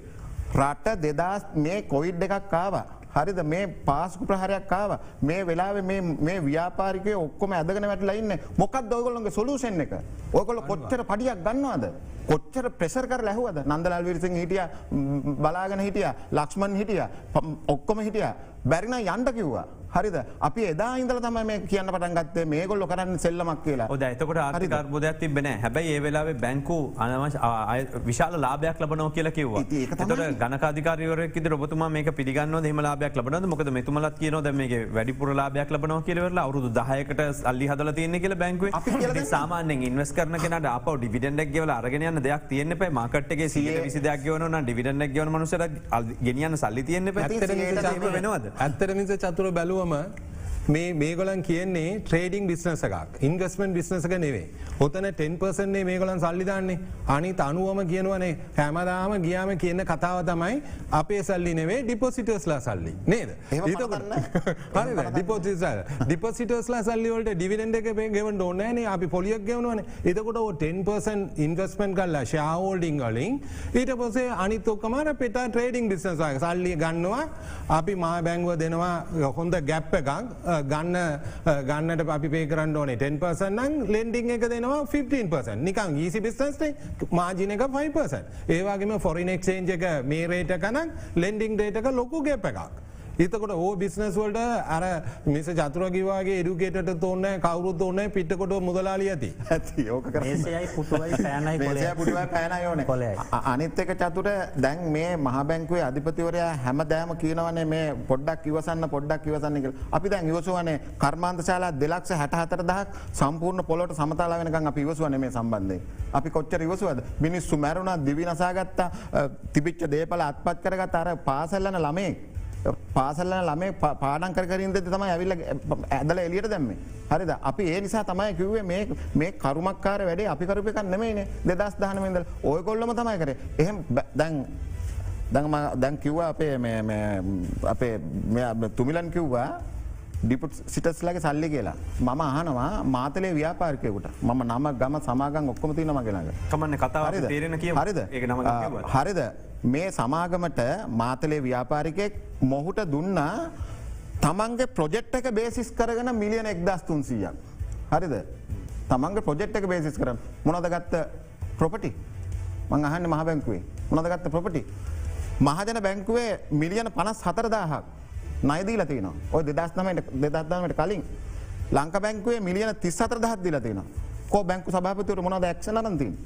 රට 2000 මේ කොවිඩ් එකක් ආවා. හරිද? මේ පාස්කු ප්‍රහාරයක් ආවා. මේ වෙලාවේ මේ ව්‍යාපාරිකයෝ ඔක්කොම ඇදගෙන වැටලා ඉන්නේ. මොකක්ද ඔයගොල්ලෝගේ සොලියුෂන් එක? ඔයගොල්ලෝ කොච්චර පඩියක් ගන්නවද? කොච්චර ප්‍රෙෂර් කරලා ඇහුවද? නන්දලාල් වීරසිංහ හිටියා, බලාගෙන හිටියා, ලක්ෂ්මන් හිටියා, ඔක්කොම හිටියා. බැරි නම් යන්න කිව්වා. හරිද? අපි එදා ඉඳලා තමයි මේ කියන්න පටන් ගත්තේ මේගොල්ලෝ කරන්නේ සෙල්ලමක් කියලා. ඔව් දැන් එතකොට ආර්ථික අර්බුදයක් තිබ්බේ නැහැ. හැබැයි ඒ වෙලාවේ බැංකු විශාල ලාභයක් ලබනවා කියලා කිව්වා. එතකොට ගණකාධිකාරීවරයෙක් විදිහට ඔබතුමා මේක පිළිගන්නවද? එහෙම ලාභයක් ලබනවද? මොකද මෙතුමලත් කියනවා දැන් මේකේ වැඩිපුර ලාභයක් ලබනවා කියලා ඉවරලා අවුරුදු 10කට සල්ලි හදලා තියෙන්නේ කියලා බැංකුවේ. ඉතින් සාමාන්‍යයෙන් ඉන්වෙස්ට් කරන කෙනාට ආපහු ඩිවිඩන්ඩ් එක ගෙවලා අරගෙන යන්න දෙයක් තියෙන්න එපා. මාකට් එකේ 120 දෙයක් ගෙවනවා නම් ඩිවිඩන්ඩ් එක ගෙවන මනුස්සයට ගෙනියන්න සල්ලි තියෙන්න එපා. ඇත්තටම චතුර බැලුවම මේගොලන් කියන්නේ ට්‍රේඩිං බිස්නස එකක් ඉන්වස්මෙන්ට් බිස්නස එක නෙවේ. ඔතන 10% මේගොලන් සල්ලිදාන්නේ අනිත් 90ම කියනවනේ හැමදාම ගියාම කියන කතාව තමයි අපේ සල්ලි නෙවේ ඩිපොසිටර්ස්ලා සල්ලි නේද? ඩිපොසිටර්ස්ලා සල්ලි වලට ඩිවිඩන්ඩ් එක ගෙවන්න ඕනේ නෑනේ. අපි පොලියක් ගෙවනවනේ. එතකොට ඔය 10% ඉන්වෙස්ට්මන්ට් කරලා ෂෙයා හෝල්ඩින් වලින් ඊට පස්සේ අනිත් ඔක්කොම අර පෙටා ට්‍රේඩිං බිස්නස් එක සල්ලි ගන්නවා. අපි මහා බැංකුව දෙනවා හොඳ ගැප් එකක් ගන්නට අපි පේ කරන්න ඕනේ 10% නම් ලෙන්ඩිං එක දෙනවා 15%. නිකන් ඊසි බිස්නස් නේ මාජින් එක 5%. ඒ වගේම ෆොරින් එක්ස්චේන්ජ් එක මේ රේට් එක නම් ලෙන්ඩිං රේට් එක ලොකු ගැප් එකක්. එතකොට ඕ බිස්නස් වලට අර මිස චතුර කිව්වාගේ එඩියුකේටඩ් තෝන්නේ කවුරුත් ඕනේ පිටකොට මුදලාලි ඇති. ඇති. ඕක කරන්නේ. මේසයයි පුටුවයි පෑනයි කොලයයි. මේසයයි පුටුවයි පෑනයි ඕනේ. කොලයයි. අනිත් එක චතුර දැන් මේ මහ බැංකුවේ අධිපතිවරයා හැමදාම කියනවනේ මේ පොඩ්ඩක් ඉවසන්න කියලා. අපි දැන් ඉවසුවානේ කර්මාන්ත ශාලා 2,64,000ක් සම්පූර්ණ පොළොට සමතලා වෙනකන් අපි ඉවසුවානේ මේ සම්බන්ධයෙන්. අපි කොච්චර ඉවසුවද? මිනිස්සු මැරුණා, දිවි නසාගත්තා, තිබිච්ච දේපල අත්පත් කරගත්ත අර පාසල් යන ළමයි පාසල්ල ළමේ පාඩම් කරින්ද තමයි ඇවිල්ලා ඇදලා එළියට දැම්මේ. හරිද? අපි ඒ නිසා තමයි කිව්වේ මේ කරුමක්කාර වැඩේ අපි කරපු එකක් නෙමෙයිනේ 2019 ඉඳලා. ඔයගොල්ලෝම තමයි කරේ. එහෙම දැන් කිව්වා අපේ තුමිලන් කිව්වා ඩිපොසිටර්ස්ලාගේ සල්ලි කියලා. මම අහනවා මාතලේ ව්‍යාපාරිකයෙකුට. මම නම ගම සමාගම් ඔක්කොම තියෙනවා මගේ ළඟ. කමන්නේ කතාව තේරෙන කියමු. හරිද? ඒක නම කිව්වා. හරිද? මේ සමාගමට මාතලේ ව්‍යාපාරිකයෙක් මොහුට දුන්නා තමන්ගේ ප්‍රොජෙක්ට් එක බේසිස් කරගෙන මිලියන 1300ක්. හරිද? තමන්ගේ ප්‍රොජෙක්ට් එක බේසිස් කරගෙන මොනවද ගත්ත ප්‍රොපර්ටි? මං අහන්නේ මහ බැංකුවේ. මොනවද ගත්ත ප්‍රොපර්ටි? මහජන බැංකුවේ මිලියන 54000ක් ණය දීලා තියෙනවා. ඔය 2009ට කලින් ලංකා බැංකුවේ මිලියන 34000ක් දීලා තියෙනවා. කො බැංකු සභාපතිවරු මොනවද ඇක්ෂන් අරන් තියෙන්නේ?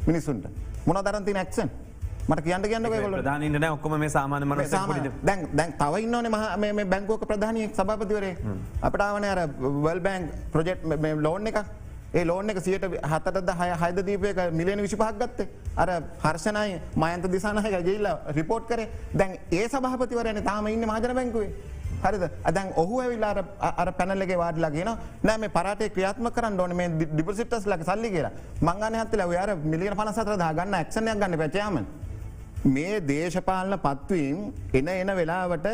මිනිස්සුන්ට. මොනවද අරන් තියෙන ඇක්ෂන්? මට කියන්නකෝ ඒගොල්ලෝ ප්‍රධානීන් නෑ ඔක්කොම මේ සාමාන්‍ය මනුස්සයෙක් පොඩි දැන් තව ඉන්නෝනේ මේ බැංකුවක ප්‍රධානියෙක් සභාපතිවරයෙක් අපිට ආවනේ අර වර්ල්ඩ් බැංක් ප්‍රොජෙක්ට් මේ ලෝන් එකක් ඒ ලෝන් එක 7%ද දීපයක මිලියන 25ක් ගත්තේ. අර හර්ෂණයි මයන්ත දිසානායක ගිහිල්ලා රිපෝට් කරේ. දැන් ඒ සභාපතිවරයානේ තාම ඉන්නේ මහජන බැංකුවේ. හරිද? දැන් ඔහු ඇවිල්ලා අර පැනල් එකේ වාඩිලා කියනවා නෑ මේ පරාටේ ක්‍රියාත්මක කරන්න ඕනේ මේ ඩිපොසිටර්ස්ලාගේ සල්ලි කියලා. මං අහන්නේ හත්තිලා ඔය අර මිලියන 54000 ගන්න ඇක්ෂන් එකක් ගන්න පැචයාමන්. මේ දේශපාලන පත්වීම් එන වෙලාවට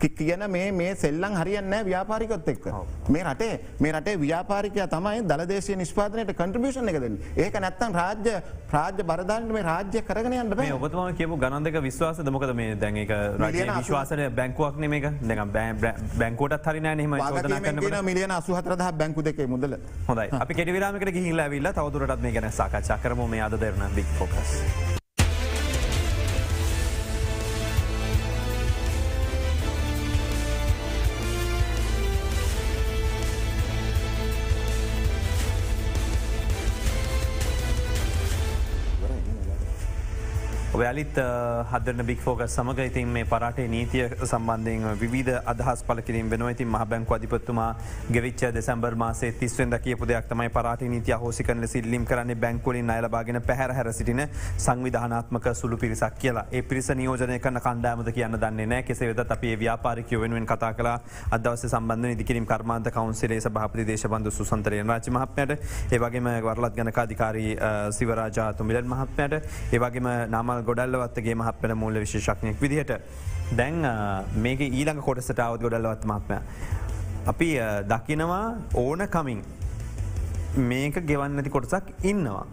කියන මේ සෙල්ලම් හරියන්නේ නැහැ ව්‍යාපාරිකයොත් එක්ක. මේ රටේ ව්‍යාපාරිකයා තමයි දලදේශීය නිෂ්පාදනයට කන්ට්‍රිබියුෂන් එක දෙන්නේ. ඒක නැත්තම් රාජ්‍ය බරදාන්න මේ රාජ්‍ය කරගෙන යන්න බෑ. මේ ඔබතුමා කියපු ගණන් දෙක විශ්වාසද? මොකද මේ දැන් ඒක රාජ්‍ය විශ්වාසයේ බැංකුවක් නෙමේක. දැන් බැංකුවටත් හරි නෑනේ එහෙම චෝදනා කරනකොට. මිලියන 84000 බැංකු දෙකේ මුදල. හොඳයි. අපි කෙටි විරාමයකට ගිහිල්ලා ඇවිල්ලා තවදුරටත් මේ ගැන සාකච්ඡා කරමු මේ අද දරන බිග් ෆෝකස්. ඔයාලිත් හදන බික් ෆෝකස් සමඟ ඉතින් මේ පරාටේ නීතිය සම්බන්ධයෙන් විවිධ අදහස් පල කිරීම වෙනවා. ඉතින් මහ බැංකු අධිපතිතුමා ගෙවිච්ච දෙසැම්බර් මාසයේ 30 වෙනිදා කියපු දෙයක් තමයි පරාටේ නීතිය අහෝසි කරන ලෙස ඉල්ලීම් කරන්නේ බැංකු වලින් ණය ලබාගෙන පැහැර හැර සිටින සංවිධානාත්මක සුළු පිරිසක් කියලා. ඒ පිරිස නියෝජනය කරන කණ්ඩායමද කියන්න දන්නේ නැහැ. කෙසේ වෙතත් අපි මේ ව්‍යාපාරිකයෝ වෙනුවෙන් කතා කළා අද දවසේ සම්බන්ධ ඉදිකිරීම් කර්මාන්ත කවුන්සිලේ සභාපති දේශබන්දු සුසන්ත රේණරාජ මහත්මයාට, ඒ වගේම වරලත් ගණක අධිකාරී සිවරාජා තුමිලන් මහත්මයාට, ඒ වගේම නාමල් ගොඩල්ලවත්තගේ මහත්මයාට මූල්‍ය විශේෂඥයෙක් විදිහට දැන් මේක ඊළඟ කොටසට ආවොත් ගොඩල්ලවත් මහත්මයා අපි දකිනවා ඕන කමින් මේක ගෙවන්න නැති කොටසක් ඉන්නවා.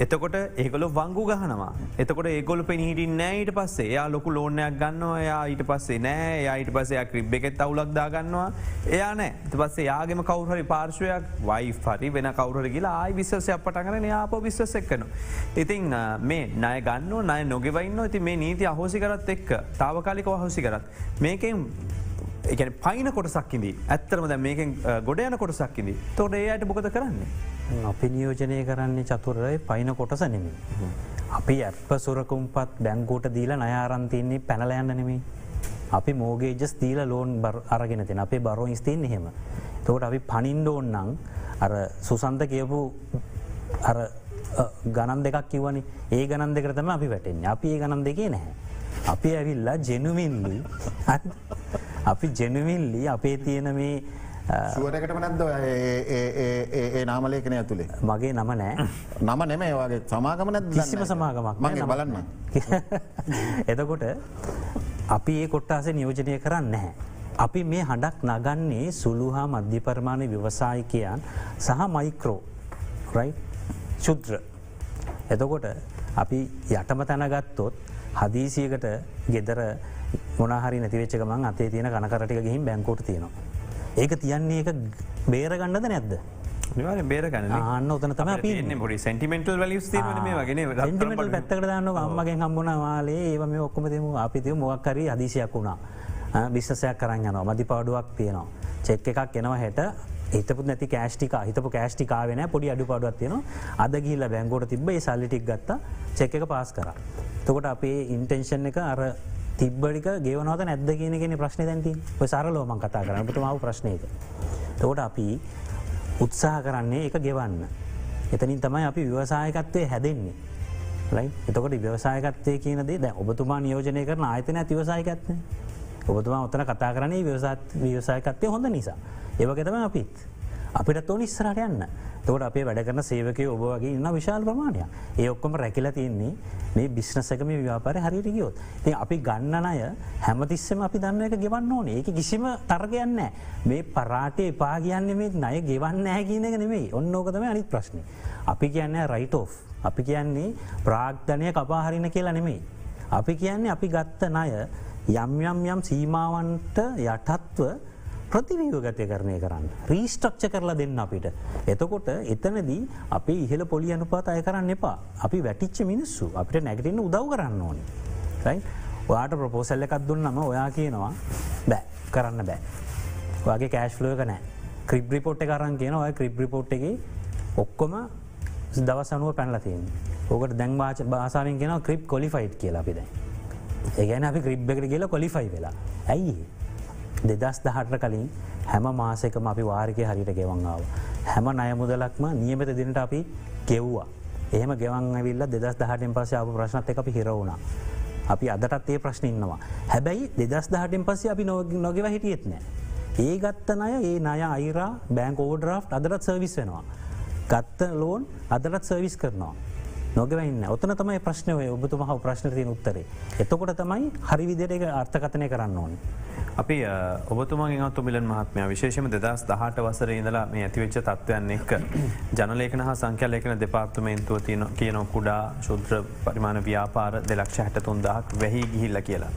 එතකොට ඒගොල්ලෝ වංගු ගහනවා. එතකොට ඒගොල්ලෝ පෙනී හිටින්නේ නැහැ. ඊට පස්සේ එයා ලොකු ලෝන් එකක් ගන්නවා. එයා ඊට පස්සේ නැහැ. එයා ඊට පස්සේ එයා ක්‍රිබ් එකෙත් අවුලක් දා ගන්නවා. එයා නැහැ. ඊට පස්සේ එයාගේම කවුරු හරි පාර්ශ්වයක් වයිෆ් හරි වෙන කවුරු හරි ගිහලා ආයි බිස්නස් එකක් පටන් ගන්න එයා ආපහු බිස්නස් එක කරනවා. ඉතින් මේ ණය ගන්නව ණය නොගෙව ඉන්නවා. ඉතින් මේ නීති අහෝසි කරත් එක්ක తాවකාලිකව අහෝසි කරත් මේකෙන් ඒ කියන්නේ පයින් කොටසක් ඉඳී. ඇත්තටම දැන් මේකෙන් ගොඩ යන කොටසක් ඉඳී. ඒතකොට ඒ අයට මොකද කරන්නේ? අපි නියෝජනය කරන්නේ චතුරයි පයින කොටස නෙමෙයි. අපි ඇප්ප සුරකුම්පත් බැංකුවට දීලා ණය අරන් තින්නේ පැනලා යන්න නෙමෙයි. අපි මෝගේජස් දීලා ලෝන් අරගෙන තියෙන. අපේ බරෝයින්ස් තින්නේ එහෙම. ඒකට අපි පනින්න ඕන නම් අර සුසන්ත කියපු අර ගණන් දෙකක් කිව්වනේ. ඒ ගණන් දෙකට තමයි අපි වැටෙන්නේ. අපි ඒ ගණන් දෙකේ නැහැ. අපි ඇවිල්ලා ජෙනුවින්ලි අපි ජෙනුවින්ලි අපේ තියෙන මේ ශුවරකටම නැද්ද ඒ නාමලේඛනය ඇතුලේ? මගේ නම නෑ. නම නෙමෙයි වගේ සමාගම නැද්ද? කිසිම සමාගමක් නෑ. මම බලන්න. එතකොට අපි ඒ කොට්ටාසේ නියෝජනය කරන්නේ නැහැ. අපි මේ හඬක් නගන්නේ සුළු හා මධ්‍ය පරිමාණ ව්‍යවසායිකයන් සහ මයික්‍රෝ රයිට් ශුද්‍ර. එතකොට අපි යටම තැන ගත්තොත් හදිසියකට ගෙදර මොනවා හරි නැති වෙච්ච ගමන් අතේ තියෙන කනකර ටික ගිහින් බැංකුවට තියනවා. ඒක තියන්නේ ඒක බේර ගන්නද නැද්ද? අනිවාර්යෙන් බේර ගන්න. ආන්න උතන තමයි අපි ඉන්නේ. පොඩි සෙන්ටිමෙන්ටල් වැලියුස් තියෙනවනේ මේ වගේ නේ. සෙන්ටිමෙන්ටල් පැත්තකට දාන්නකො අම්මගෙන් හම්බුණා මාලේ ඒව මේ ඔක්කොම දෙමු. අපි තියමු මොකක් හරි හදිසියක් වුණා. බිස්නස් එකක් කරන් යනවා. මදිපාඩුවක් තියෙනවා. චෙක් එකක් එනවා හෙට හිතපු නැති කෑෂ් ටික හිතපු කෑෂ් ටික ආවේ නැහැ. පොඩි අඩුපාඩුවක් තියෙනවා. අද ගිහිල්ලා බැංකුවට තිබ්බ ඒ සල්ලි ටික ගත්තා. චෙක් එක පාස් කරා. එතකොට අපේ ඉන්ටෙන්ෂන් එක අර තිබ්බටික ගෙවනවද නැද්ද කියන එකනේ ප්‍රශ්නේ දැන් තියෙන්නේ. ඔය සරලව මම කතා කරන්නේ. ඔබතුම ආව ප්‍රශ්නේක. එතකොට අපි උත්සාහ කරන්නේ ඒක ගෙවන්න. එතනින් තමයි අපි ව්‍යවසායකත්වයේ හැදෙන්නේ. රයිට්? එතකොට ව්‍යවසායකත්වයේ කියන දේ දැන් ඔබතුමා නියෝජනය කරන ආයතනයත් ව්‍යවසායකත්වනේ. ඔබතුමා උතන කතා කරන්නේ ව්‍යවසායකත්වයේ හොඳ නිසා. ඒ වගේ තමයි අපිත්. අපිටත් ඕන ඉස්සරහට යන්න. එතකොට අපේ වැඩ කරන සේවකයෝ ඔබ වගේ ඉන්න විශාල ප්‍රමාණයක්. ඒ ඔක්කොම රැකිලා තියෙන්නේ මේ බිස්නස් එක මේ ව්‍යාපාරේ හරියට ගියොත්. ඉතින් අපි ගන්න ණය හැමතිස්සෙම අපි දන්න එක ගෙවන්න ඕනේ. ඒක කිසිම තර්කයක් නැහැ. මේ පරාටේ එපා කියන්නේ මේ ණය ගෙවන්න නැහැ කියන එක නෙමෙයි. ඔන්න ඕක තමයි අනිත් ප්‍රශ්නේ. අපි කියන්නේ රයිට් ඔෆ්. අපි කියන්නේ ප්‍රාග්ධනය කපා හරින කියලා නෙමෙයි. අපි කියන්නේ අපි ගත්ත ණය යම් සීමාවන්ට යටත්ව ප්‍රතිව්‍යුහගතකරණය කරන්න. රීස්ට්‍රක්චර් කරලා දෙන්න අපිට. එතකොට එතනදී අපි ඉහළ පොලි අනුපාත අය කරන්න එපා. අපි වැටිච්ච මිනිස්සු අපිට නැගිටින්න උදව් කරන්න ඕනේ. රයිට්? ඔයාට ප්‍රොපෝසල් එකක් දුන්නම ඔයා කියනවා බෑ කරන්න බෑ. ඔයාගේ කෑෂ් ෆ්ලෝ එක නැහැ. ක්‍රිබ් රිපෝට් එක අරන් කියනවා ඔය ක්‍රිබ් රිපෝට් එකේ ඔක්කොම දවස් 90 පැනලා තියෙනවා. ඕකට දැන් භාෂාවෙන් කියනවා ක්‍රිබ් ක්වොලිෆයිඩ් කියලා අපි දැන්. ඒ කියන්නේ අපි ක්‍රිබ් එකට ගිහලා ක්වොලිෆයි වෙලා. ඇයි 2018 කලින් හැම මාසෙකම අපි වාරිකය හරියට ගෙවන් ආවා. හැම ණය මුදලක්ම නියමිත දිනට අපි ගෙව්වා. එහෙම ගෙවන් ඇවිල්ලා 2018න් පස්සේ ආපු ප්‍රශ්නත් එක්ක අපි හිර වුණා. අපි අදටත් ඒ ප්‍රශ්න ඉන්නවා. හැබැයි 2018න් පස්සේ අපි නොගෙව හිටියෙත් නෑ. ඒ ගත්ත ණය ඒ ණය අයිරා බැංක් ඕවර්ඩ්‍රාෆ්ට් අදටත් සර්විස් වෙනවා. ගත්ත ලෝන් අදටත් සර්විස් කරනවා. නොගෙව ඉන්න. ඔතන තමයි ප්‍රශ්නේ ඔය ඔබතුමා අහපු ප්‍රශ්නෙට තියෙන උත්තරේ. එතකොට තමයි හරි විදිහට ඒක අර්ථකථනය කරන්න ඕනේ. අපි ඔබතුමාගේ අතු මිලන් මහත්මයා විශේෂයෙන්ම 2018 වසරේ ඉඳලා මේ ඇතිවෙච්ච තත්ත්වයන් එක්ක ජනලේඛන හා සංඛ්‍යා ලේඛන දෙපාර්තමේන්තුව කියන කුඩා ශුද්‍ර පරිමාණ ව්‍යාපාර 2,63,000ක් වැහි ගිහිල්ලා කියලා.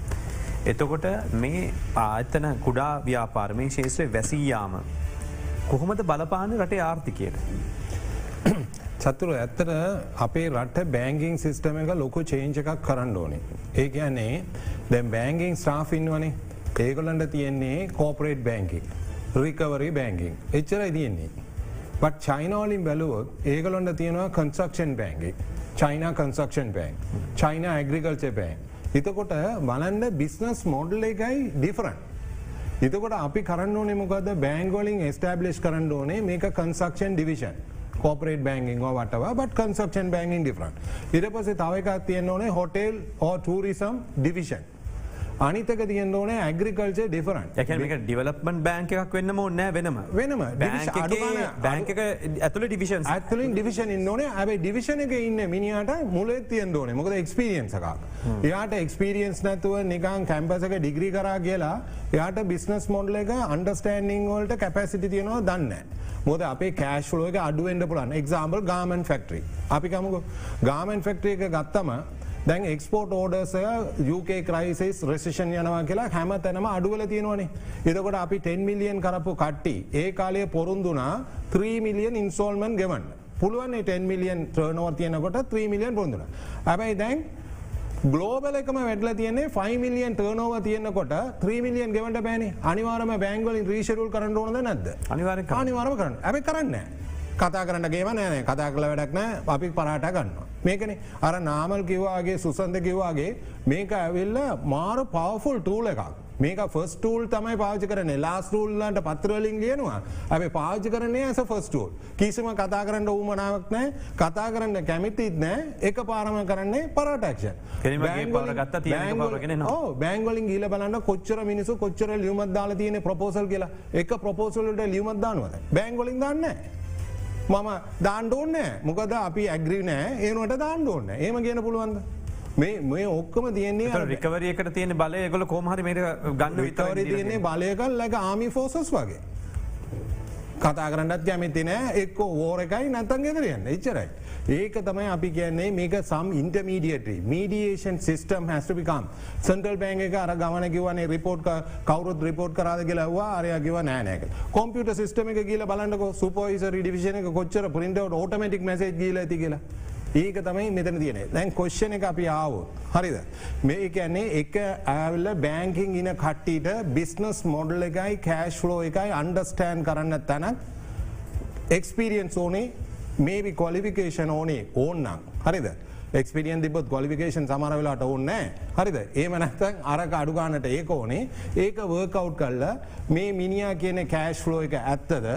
එතකොට මේ ආයතන කුඩා ව්‍යාපාර මේ ශේෂ්ත්‍රයේ වැසී යාම කොහොමද බලපාන්නේ රටේ ආර්ථිකයට? චතුර ඇත්තට අපේ රට බෑංගිං සිස්ටම එක ලොකු චේන්ජ් එකක් කරන්න ඕනේ. ඒ කියන්නේ දැන් බෑංගිං ස්ටාෆ් ඉන්නවනේ. ඒගොල්ලන්ට තියෙන්නේ කෝපරේට් බෑංකින්, රිකවරි බෑංකින්. එච්චරයි තියෙන්නේ. බට් චයිනා වලින් බැලුවොත් ඒගොල්ලන්ට තියෙනවා construction banking, China construction bank, China agriculture bank. එතකොට බලන්න බිස්නස් මොඩල් එකයි ඩිෆරන්ට්. එතකොට අපි කරන්න ඕනේ මොකද්ද? බෑන්ක් වලින් එස්ටැබ්ලිෂ් කරන්න ඕනේ මේක construction division. corporate banking or whatever, but construction banking different. ඊට පස්සේ තව එකක් තියෙන්න ඕනේ hotel or tourism division. අනිත් එක තියෙන්න ඕනේ agriculture different. ඒ කියන්නේ මේක development bank එකක් වෙන්නම ඕනේ නැහැ වෙනම. වෙනම bank එක ඇතුලේ divisions. ඇතුලින් division ඉන්න ඕනේ. හැබැයි division එකේ ඉන්න මිනිහාට මුලේ තියෙන්න ඕනේ. මොකද experience එකක්. එයාට experience නැතුව නිකන් campus එක degree කරා කියලා එයාට business model එක understanding වලට capacity තියෙනවා දන්නේ නැහැ. මොකද අපේ කෑෂ් ෆ්ලෝ එක අඩු වෙන්න පුළුවන්. Example garment factory. අපි ගමුකෝ ගාර්මන්ට් ෆැක්ටරි එක ගත්තම දැන් එක්ස්පෝර්ට් ඕඩර්ස් එක UK ක්‍රයිසිස් රෙසිෂන් යනවා කියලා හැම තැනම අඩු වෙලා තියෙනවනේ. එතකොට අපි 10 මිලියන් කරපු කට්ටි ඒ කාලේ පොරොන්දුනා 3 මිලියන් ඉන්ස්ටෝල්මන්ට් ගෙවන්න. පුළුවන් ඒ 10 මිලියන් ටර්නෝවර් තියෙනකොට 3 මිලියන් පොරොන්දුනා. හැබැයි දැන් ග්ලෝබල් එකම වැඩලා තියෙන්නේ 5 මිලියන් ටර්නෝවර් තියෙනකොට 3 මිලියන් ගෙවන්න බෑනේ. අනිවාර්යයෙන්ම බැංක් වලින් රීෂෙඩියුල් කරන්න ඕනද නැද්ද? අනිවාර්යයෙන්ම කරන්න. හැබැයි කරන්නේ නැහැ. කතා කරන්න ගේම නෑ. කතා කරලා වැඩක් නෑ. අපි පරාට ගන්නවා. මේකනේ අර නාමල් කිව්වා වගේ සුසන්ද කිව්වා වගේ මේක ඇවිල්ලා මාර පවර්ෆුල් ටූල් එකක්. මේක ෆස්ට් ටූල් තමයි පාවිච්චි කරන්නේ. ලාස්ට් ටූල් වලට පත්‍ර වලින් ලියනවා. හැබැයි පාවිච්චි කරන්නේ ඇස් ෆස්ට් ටූල්. කිසිම කතා කරන්න උවමනාවක් නැහැ. කතා කරන්න කැමතිත් නැහැ. එකපාරම කරන්නේ පරාට ඇක්ෂන්. කෙනෙක්ගේ පවර ගත්තා තියෙන පවර ගෙන එනවා. ඔව් බැංක් වලින් ගිහලා බලන්න කොච්චර මිනිස්සු කොච්චර ලියුමක් දාලා තියෙන්නේ ප්‍රොපෝසල් කියලා. එක ප්‍රොපෝසල් වලට ලියුමක් දානවද? බැංක් වලින් දාන්නේ නැහැ. මම දාන්න ඕනේ නැහැ. මොකද අපි ඇග්‍රි නැහැ. ඒනොට දාන්න ඕනේ නැහැ. එහෙම කියන්න පුළුවන්ද? මේ ඔක්කොම තියෙන්නේ රිකවරි එකට තියෙන බලය ඒගොල්ලෝ කොහොම හරි මේක ගන්න විතරයි තියෙන්නේ බලයක like ආමි ෆෝසස් වගේ. කතා කරන්නත් කැමති නැහැ. එක්ක වෝර් එකයි නැත්නම් ගෙදර යන්න. එච්චරයි. ඒක තමයි අපි කියන්නේ මේක some intermediary mediation system has to become. Central bank එක අර ගමන කිව්වනේ report කවුරුත් report කරාද කියලා ඇහුවා. අරයා කිව්වා නෑ නෑ කියලා. computer system එක ගිහලා බලන්නකෝ supervisory division එක කොච්චර print out automatic message ගිහලා ඇති කියලා. ඒක තමයි මෙතන තියෙන්නේ. දැන් question එක අපි ආවොත්. හරිද? මේ කියන්නේ එක ආවිල්ලා banking ඉන කට්ටියට business model එකයි cash flow එකයි understand කරන්න තැනක් experience ඕනේ. maybe qualification ඕනේ ඕන්නම්. හරිද? experience තිබ්බොත් qualification සමහර වෙලාවට ඕනේ නැහැ. හරිද? එහෙම නැත්නම් අරක අඩු ගන්නට ඒක ඕනේ. ඒක work out කරලා මේ මිනිහා කියන cash flow එක ඇත්තද?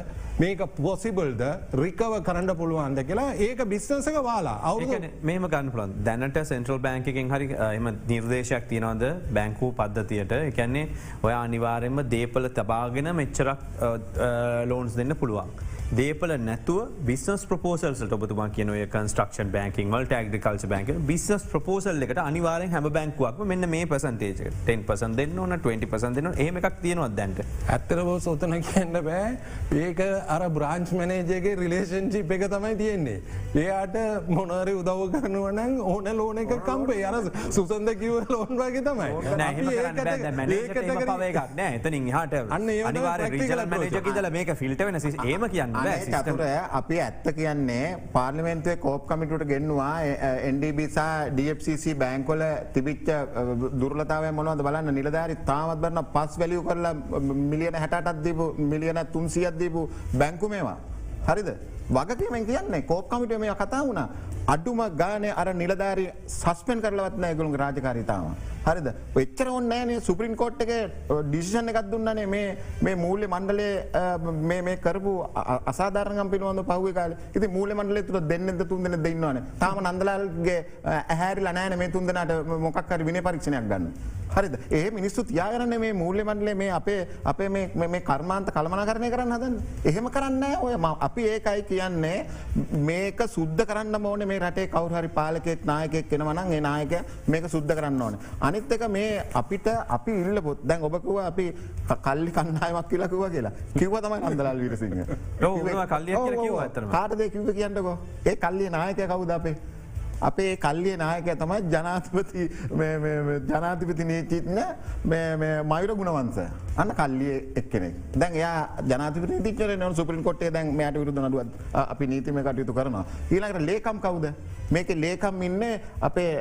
මේක possible ද? recover කරන්න පුළුවන්ද කියලා ඒක business එක වාලා. අවුරුදු මෙහෙම ගන්න පුළුවන්. දැනට central bank එකෙන් හරි එහෙම නිර්දේශයක් තියනවාද බැංකුව පද්ධතියට? ඒ කියන්නේ ඔයා අනිවාර්යයෙන්ම දීපල තබාගෙන මෙච්චරක් loans දෙන්න පුළුවන්. දේපල නැතුව බිස්නස් ප්‍රපෝසල්ස් වලට ඔබතුමා කියන ඔය කන්ස්ට්‍රක්ෂන් බැංකින් වලට ඇග්‍රිකල්චර් බැංකින් බිස්නස් ප්‍රපෝසල් එකට අනිවාර්යෙන් හැම බැංකුවක්ම මෙන්න මේ percentage එක 10% දෙන්න ඕන 20% දෙන්න ඕන එහෙම එකක් තියෙනවද දැන්ට? ඇත්තටම ඔතන කියන්න බෑ. ඒක අර බ්‍රාන්ච් මැනේජර් එකේ රිලේෂන්ෂිප් එක තමයි තියෙන්නේ. එයාට මොනවාරි උදව් කරනවා නම් ඕන ලෝන් එක කම්පේ. අර සුසන්ද කිව්ව ලෝන් වගේ තමයි. නෑ එහෙම කරන්න බෑ. දැන් මැනේජර් එහෙම පව එකක් නෑ. එතනින් එහාට අනිවාර්යෙන් රීජනල් මැනේජර් කිදලා මේක ෆිල්ටර් වෙන එහෙම කියන්න චතුර අපි ඇත්ත කියන්නේ පාර්ලිමේන්තුවේ කෝප් කමිටුවට ගෙන්නවා NDB සහ DFCC බැංකුවල තිබිච්ච දුර්වලතාවය මොනවද බලන්න. නිලධාරි තාමත් බලන පස් වැලියු කරලා මිලියන 68ක් දීපු මිලියන 300ක් දීපු බැංකු මේවා. හරිද? වගකීමෙන් කියන්නේ කෝප් කමිටුවේ මේවා කතා වුණා. අඩුම ගානේ අර නිලධාරී සස්පෙන්ඩ් කරලවත් නැහැ ඒගොල්ලෝගේ රාජකාරිය තාම. හරිද? එච්චර ඕනේ නැහැනේ සුප්‍රීම කෝට් එකේ ඩිසිෂන් එකක් දුන්නානේ මේ මූල්‍ය මණ්ඩලයේ මේ කරපු අසාධාරණකම් පිළිබඳව පහුවේ කාලේ. ඉතින් මූල්‍ය මණ්ඩලයේ තුල දෙන්නෙක්ද තුන් දෙනෙක්ද ඉන්නවනේ. තාම නන්දලාල්ගේ ඇහැරිලා නැහැනේ මේ තුන් දෙනාට මොකක් හරි විනය පරීක්ෂණයක් ගන්න. හරිද? ඒ මිනිස්සු තියාගන්නේ මේ මූල්‍ය මණ්ඩලයේ මේ අපේ මේ කර්මාන්ත කළමනාකරණය කරන්න හදන්නේ. එහෙම කරන්නේ නැහැ. ඔය අපි ඒකයි කියන්නේ මේක සුද්ධ කරන්න ඕනේ මේ රටේ කවුරු හරි පාලකෙක් නායකයෙක් වෙනවා නම් ඒ නායකයා මේක සුද්ධ කරන්න ඕනේ. අනිත් එක මේ අපි ඉල්ලපොත් දැන් ඔබ කිව්වා අපි කල්ලි කණ්ඩායමක් කියලා කිව්වා. කිව්වා තමයි නන්දලාල් වීරසිංහ. ඔව් උනවා කල්ලියක් කියලා කිව්වා අතරම. කාටද ඒ කිව්වේ කියන්නකෝ. ඒ කල්ලියේ නායකයා කවුද අපේ කල්ලියේ නායකයා තමයි ජනාධිපති නීතිඥ මයුර ගුණවංශ. අන්න කල්ලියේ එක්කෙනෙක්. දැන් එයා ජනාධිපති නීතිඥයෙක් නේ සුප්‍රීම කෝට්ටේ දැන් මෙයාට විරුද්ධ නඩුවක් අපි නීතිමය කටයුතු කරනවා. ඊළඟට ලේකම් කවුද? මේකේ ලේකම් ඉන්නේ අපේ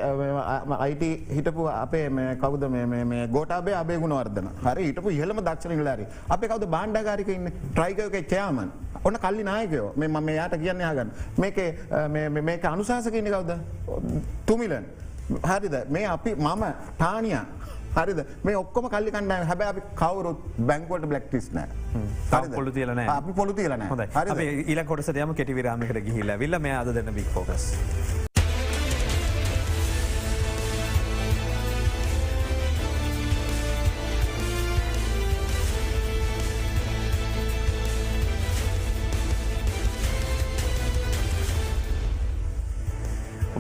IT හිටපු අපේ කවුද මේ ගෝඨාභය අබේ ගුණවර්ධන. හරි හිටපු ඉහළම දක්ෂ නිලධාරී. අපේ කවුද භාණ්ඩාගාරික ඉන්නේ? ට්‍රයිකෝගේ චෙයාමන්. ඔන්න කල්ලි නායකයෝ. මම යාට කියන්නේ අහගන්න. මේක අනුශාසක ඉන්නේ කවුද? තුමිලන්. හරිද? මේ මම ටානියා. හරිද? මේ ඔක්කොම කල්ලි කණ්ඩායම. හැබැයි අපි කවුරුත් බැංකුවට බ්ලැක් ලිස්ට් නැහැ. හරිද? පොළු තියලා නැහැ. අපි පොළු තියලා නැහැ. හොඳයි. අපි ඊළඟ කොටසට යමු කෙටි විරාමයකට ගිහිල්ලා. විල්ලා මෙයා අද දෙන්න බිග් ෆෝකස්.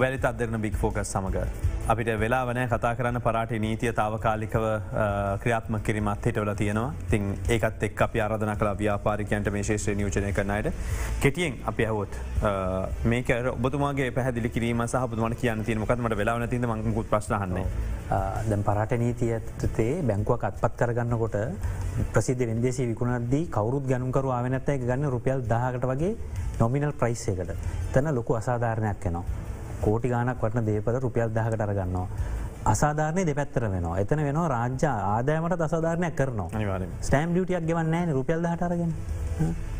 වැලිත අදරන බික් ෆෝකස් සමඟ අපිට වෙලාවනෑ කතා කරන්න පරාටි නීතිය තාවකාලිකව ක්‍රියාත්ම කිරීමත් හිටවල තියෙනවා. තින් ඒකත් එක් අපි ආරධන කලා ව්‍යාපාරිකයන්ට මේ ශේෂත්‍රය නියෝජනය කරනයට කෙටියෙන් අපි ඇහොත් මේක ඔබතුමාගේ පැහදිලි කිරීම සහපතුමට කියන්න තියෙන මොකත්මට වෙලාවන තිද මංකුත් ප්‍රශ්නහන්නේ. දැන් පරාට නීතියතේ බැංකුවක් අත්පත් කරගන්නකොට ප්‍රසිද්ධ වෙන්දේසි විකුණද්දී කවරුත් ගැනුකරු ආවනැත්ත එක ගන්න රුපියල් 10කට වගේ නොමිනල් ප්‍රයිස් එකට තැන ලොකු අසාධාරණයක් එනවා. කෝටි ගානක් වටන දේපල රුපියල් 10කට අරගන්නවා. අසාධාරණය දෙපැත්තර වෙනවා. එතන වෙනවා රාජ්‍ය ආදායමට අසාධාරණයක් කරනවා. ස්ටෑම්ප් ඩියුටියක් ගෙවන්නේ නැහැ රුපියල් 10ට අරගෙන.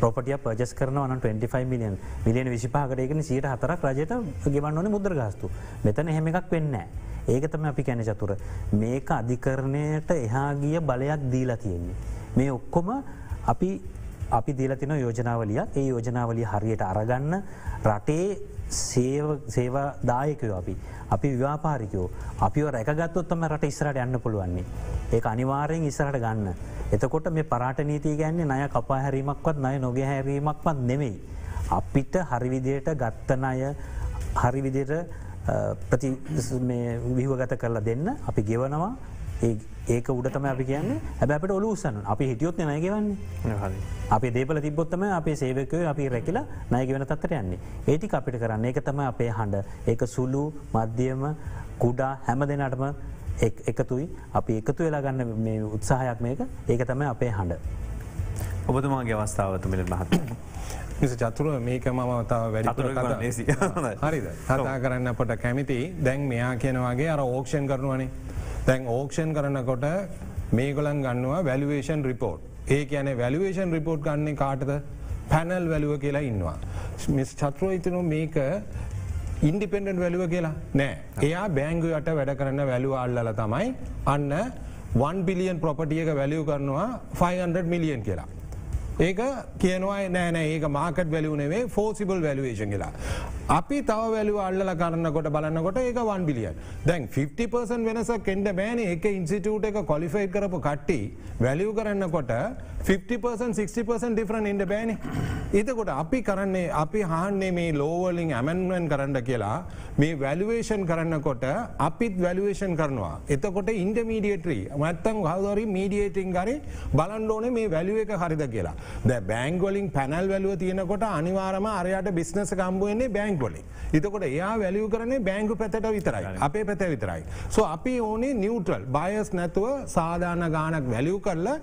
ප්‍රොපර්ටියක් පර්චේස් කරනවා නම් 25 මිලියන් 25කට ඒකනේ 104ක් රජයට ගෙවන්න ඕනේ මුද්‍රා ගාස්තු. මෙතන එහෙම එකක් වෙන්නේ නැහැ. ඒක තමයි අපි කියන්නේ චතුර. මේක අධිකරණයට එහා ගිය බලයක් දීලා තියෙන්නේ. මේ ඔක්කොම අපි දීලා තියෙන යෝජනාවලියක්. ඒ යෝජනාවලිය හරියට අරගන්න රටේ සේවා දායකයෝ අපි ව්‍යාපාරිකයෝ අපිව රැකගත්තොත් තමයි රට ඉස්සරහට යන්න පුළුවන්නේ. ඒක අනිවාර්යෙන් ඉස්සරහට ගන්න. එතකොට මේ පරාට නීතිය කියන්නේ ණය කපා හැරීමක්වත් ණය නොගේ හැරීමක්වත් නෙමෙයි. අපිට හරි විදියට ගත්ත ණය හරි විදියට විහුවගත කරලා දෙන්න අපි ගෙවනවා. ඒක උඩ තමයි අපි කියන්නේ. හැබැයි අපිට ඔලුව උස්සන්න. අපි හිටියොත් නේ ණය ගෙවන්නේ. අපි දේපල තිබ්බොත් තමයි අපේ සේවකයෝ අපි රැකිලා ණය ගෙවන තත්ත්වයට යන්නේ. ඒ ටික අපිට කරන්න. ඒක තමයි අපේ හඬ. ඒක සුළු, මධ්‍යම, කුඩා හැම දෙනාටම එකතුයි. අපි එකතු වෙලා ගන්න මේ උත්සාහයක් මේක. ඒක තමයි අපේ හඬ. ඔබතුමාගේ අවස්ථාව තුමිල මහත්මයා. මිස චතුර මේක මම තව වැඩිපුර හරිද? කතා කරන්න අපට කැමති. දැන් මෙයා කියන වගේ අර ඕක්ෂන් කරනවානේ. දැන් ඕක්ෂන් කරනකොට මේගොල්ලන් ගන්නවා වැලුවේෂන් රිපෝට්. ඒ කියන්නේ වැලුවේෂන් රිපෝට් ගන්නේ කාටද? පැනල් වැලුව කියලා ඉන්නවා. මිස් චතුර හිතනවා මේක ඉන්ඩිපෙන්ඩන්ට් වැලුව කියලා නෑ. එයා බැංකුවට වැඩ කරන වැලුව අල්ලලා තමයි අන්න 1 බිලියන් ප්‍රොපර්ටි එක වැලියු කරනවා 500 මිලියන් කියලා. ඒක කියනවා නෑ ඒක මාකට් වැලියු නෙවෙයි ෆෝසිබල් වැලුවේෂන් කියලා. අපි තව වැලියු අල්ලලා කරනකොට බලනකොට ඒක 1 බිලියන්. දැන් 50% වෙනසක් එන්න බෑනේ. එක ඉන්ස්ටිටියුට් එක ක්වොලිෆයිඩ් කරපු කට්ටිය වැලියු කරනකොට 50% 60% ඩිෆරන්ට් එන්න බෑනේ. එතකොට අපි කරන්නේ අපි අහන්නේ මේ ලෝ වලින් ඇමෙන්ඩ්මන්ට් කරන්න කියලා මේ වැලුවේෂන් කරනකොට අපිත් වැලුවේෂන් කරනවා. එතකොට ඉන්ටර්මීඩියටරි නැත්තම් කවුරුහරි මීඩියේටින් කරේ බලන්න ඕනේ මේ වැලියු එක හරිද කියලා. දැන් බැංක් වලින් පැනල් වැලුව තියෙනකොට අනිවාර්යයෙන්ම අරයට බිස්නස් එක හම්බ වෙන්නේ බැංක් වලින්. එතකොට එයා වැලියු කරන්නේ බැංකු පැත්තට විතරයි. අපේ පැත්ත විතරයි. සෝ අපි ඕනේ නියුට්‍රල් බයස් නැතුව සාධාරණ ගාණක් වැලියු කරලා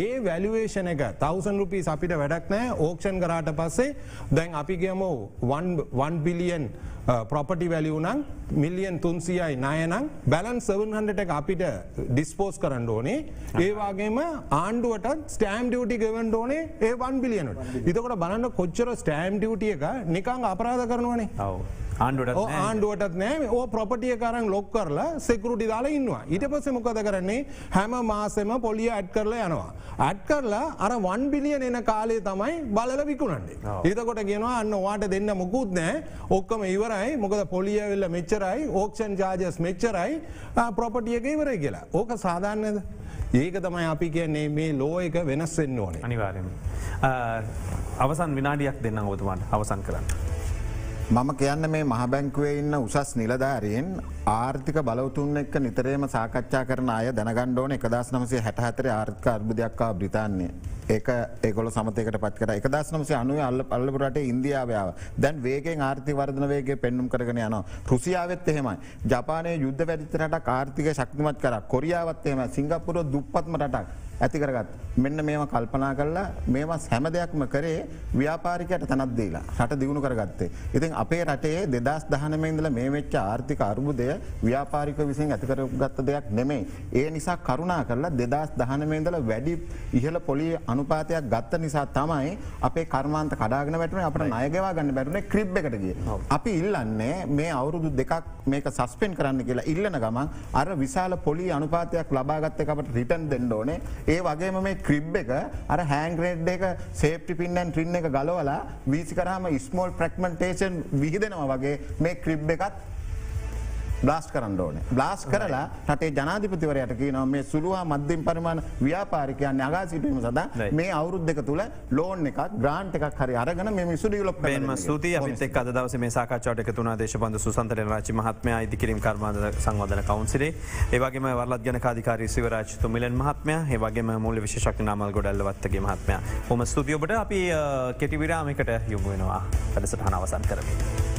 ඒ වැලුවේෂන් එක 1000 රුපීස් අපිට වැඩක් නැහැ. ඕක්ෂන් කරාට පස්සේ දැන් අපි කියමු 1 බිලියන් ප්‍රොපර්ටි වැලියු නම් මිලියන් 300යි ණය නම් බැලන්ස් 700 එක අපිට ඩිස්පෝස් කරන්න ඕනේ. ඒ වගේම ආණ්ඩුවට ස්ටෑම්ප් ඩියුටි ගෙවන්න ඕනේ ඒ 1 බිලියන් වලට. එතකොට බලන්න කොච්චර ස්ටෑම්ප් ඩියුටි එක නිකන් අපරාධ කරනවනේ. ඔව්. ආණ්ඩුවටත් නෑ ඕ ප්‍රපටිය කරන් ලොක් කරලා සෙකුරුටි දාලා ඉන්නවා. ඊට පස්සේ මොකද කරන්නේ හැම මාසෙම පොලිය ඇඩ් කරලා යනවා. ඇඩ් කරලා අර 1 බිලියන් එන කාලේ තමයි බලලා විකුණන්නේ. ඊටකොට කියනවා අන්න ඔයාට දෙන්න මොකුත් නෑ. ඔක්කොම ඉවරයි. මොකද පොලිය ඇවිල්ලා මෙච්චරයි, ඕක්ෂන් චාර්ජස් මෙච්චරයි, ප්‍රොපර්ටි එක ඉවරයි කියලා. ඕක සාධාරණද? ඒක තමයි අපි කියන්නේ මේ ලෝ එක වෙනස් වෙන්න ඕනේ. අනිවාර්යයෙන්ම. අවසන් විනාඩියක් දෙන්න ඔබතුමාට අවසන් කරන්න. මම කියන්න මේ මහබැංකුවේ ඉන්න උසස් නිලධාරීන් ආර්ථික බලවතුන් එක්ක නිතරේම සාකච්ඡා කරන අය දැනගන්න ඕනේ 1964 ආර්ථික අර්බුදයක් ආව බ්‍රිතාන්‍යයේ. ඒක ඒගොල්ලෝ සමතයකට පත් කරා. 1990 අල්ලපු රටේ ඉන්දියාව ආවා. දැන් වේගයෙන් ආර්ථික වර්ධන වේගය පෙන්눔 කරගෙන යනවා. රුසියාවෙත් එහෙමයි. ජපානයේ යුද්ධ වැඩිච්ච රටක් ආර්ථිකය ශක්තිමත් කරා. කොරියාවත් එහෙමයි. සිංගප්පූරුව දුප්පත්ම රටක්. ඇති කරගත් මෙන්න මේවා කල්පනා කරලා මේවා හැම දෙයක්ම කරේ ව්‍යාපාරිකයට තනක් දීලා රට දියුණු කරගත්තේ. ඉතින් අපේ රටේ 2019 ඉඳලා මේ වෙච්ච ආර්ථික අර්බුදය ව්‍යාපාරිකව විසින් ඇති කරගත්ත දෙයක් නෙමෙයි. ඒ නිසා කරුණා කරලා 2019 ඉඳලා වැඩි ඉහළ පොලි අනුපාතයක් ගත්ත නිසා තමයි අපේ කර්මාන්ත කඩාගෙන වැටුනේ අපිට ණය ගෙවා ගන්න බැරුනේ ක්‍රිබ් එකට ගියේ. අපි ඉල්ලන්නේ මේ අවුරුදු දෙකක් මේක සස්පෙන්ඩ් කරන්න කියලා ඉල්ලන ගමන් අර විශාල පොලි අනුපාතයක් ලබාගත්ත එක අපිට රිටර්න් දෙන්න ඕනේ. ඒ වගේම මේ ක්‍රිබ් එක අර හෑන්ග්‍රේඩ් එක සේෆ්ටි පින් ඇන් ට්‍රින් එක ගලවලා වීසි කරාම ස්මෝල් ෆ්‍රැග්මන්ටේෂන් විහිදෙනවා වගේ මේ ක්‍රිබ් එකත් බ්ලාස්ට් කරන්න ඕනේ. බ්ලාස්ට් කරලා රටේ ජනාධිපතිවරයාට කියනවා මේ සුළු හා මධ්‍යම පරිමාණ ව්‍යාපාරිකයන් අගා සිටීම සඳහා මේ අවුරුදු දෙක තුල ලෝන් එකක් ග්‍රාන්ට් එකක් හරි අරගෙන මේ මිසු ඩෙවලොප් කරන්න. බෙන්ම ස්තුතියි අපිත් එක්ක අද දවසේ මේ සාකච්ඡාවට එකතු වුණා දේශපාලන සුසන්ත රාජි මහත්මයා ඉදිකිරීම කර්මාන්ත සංවර්ධන කවුන්සිලේ. ඒ වගේම වරලත් ජනකාධිකාරී සිවරාජ් තුමිලන් මහත්මයා, ඒ වගේම මූල්‍ය විශේෂඥ නාමල් ගොඩල්ලවත්තගේ මහත්මයා. කොහොම ස්තුතියි ඔබට. අපි කෙටි විරාමයකට යොමු වෙනවා. වැඩසටහන අවසන් කරමින්.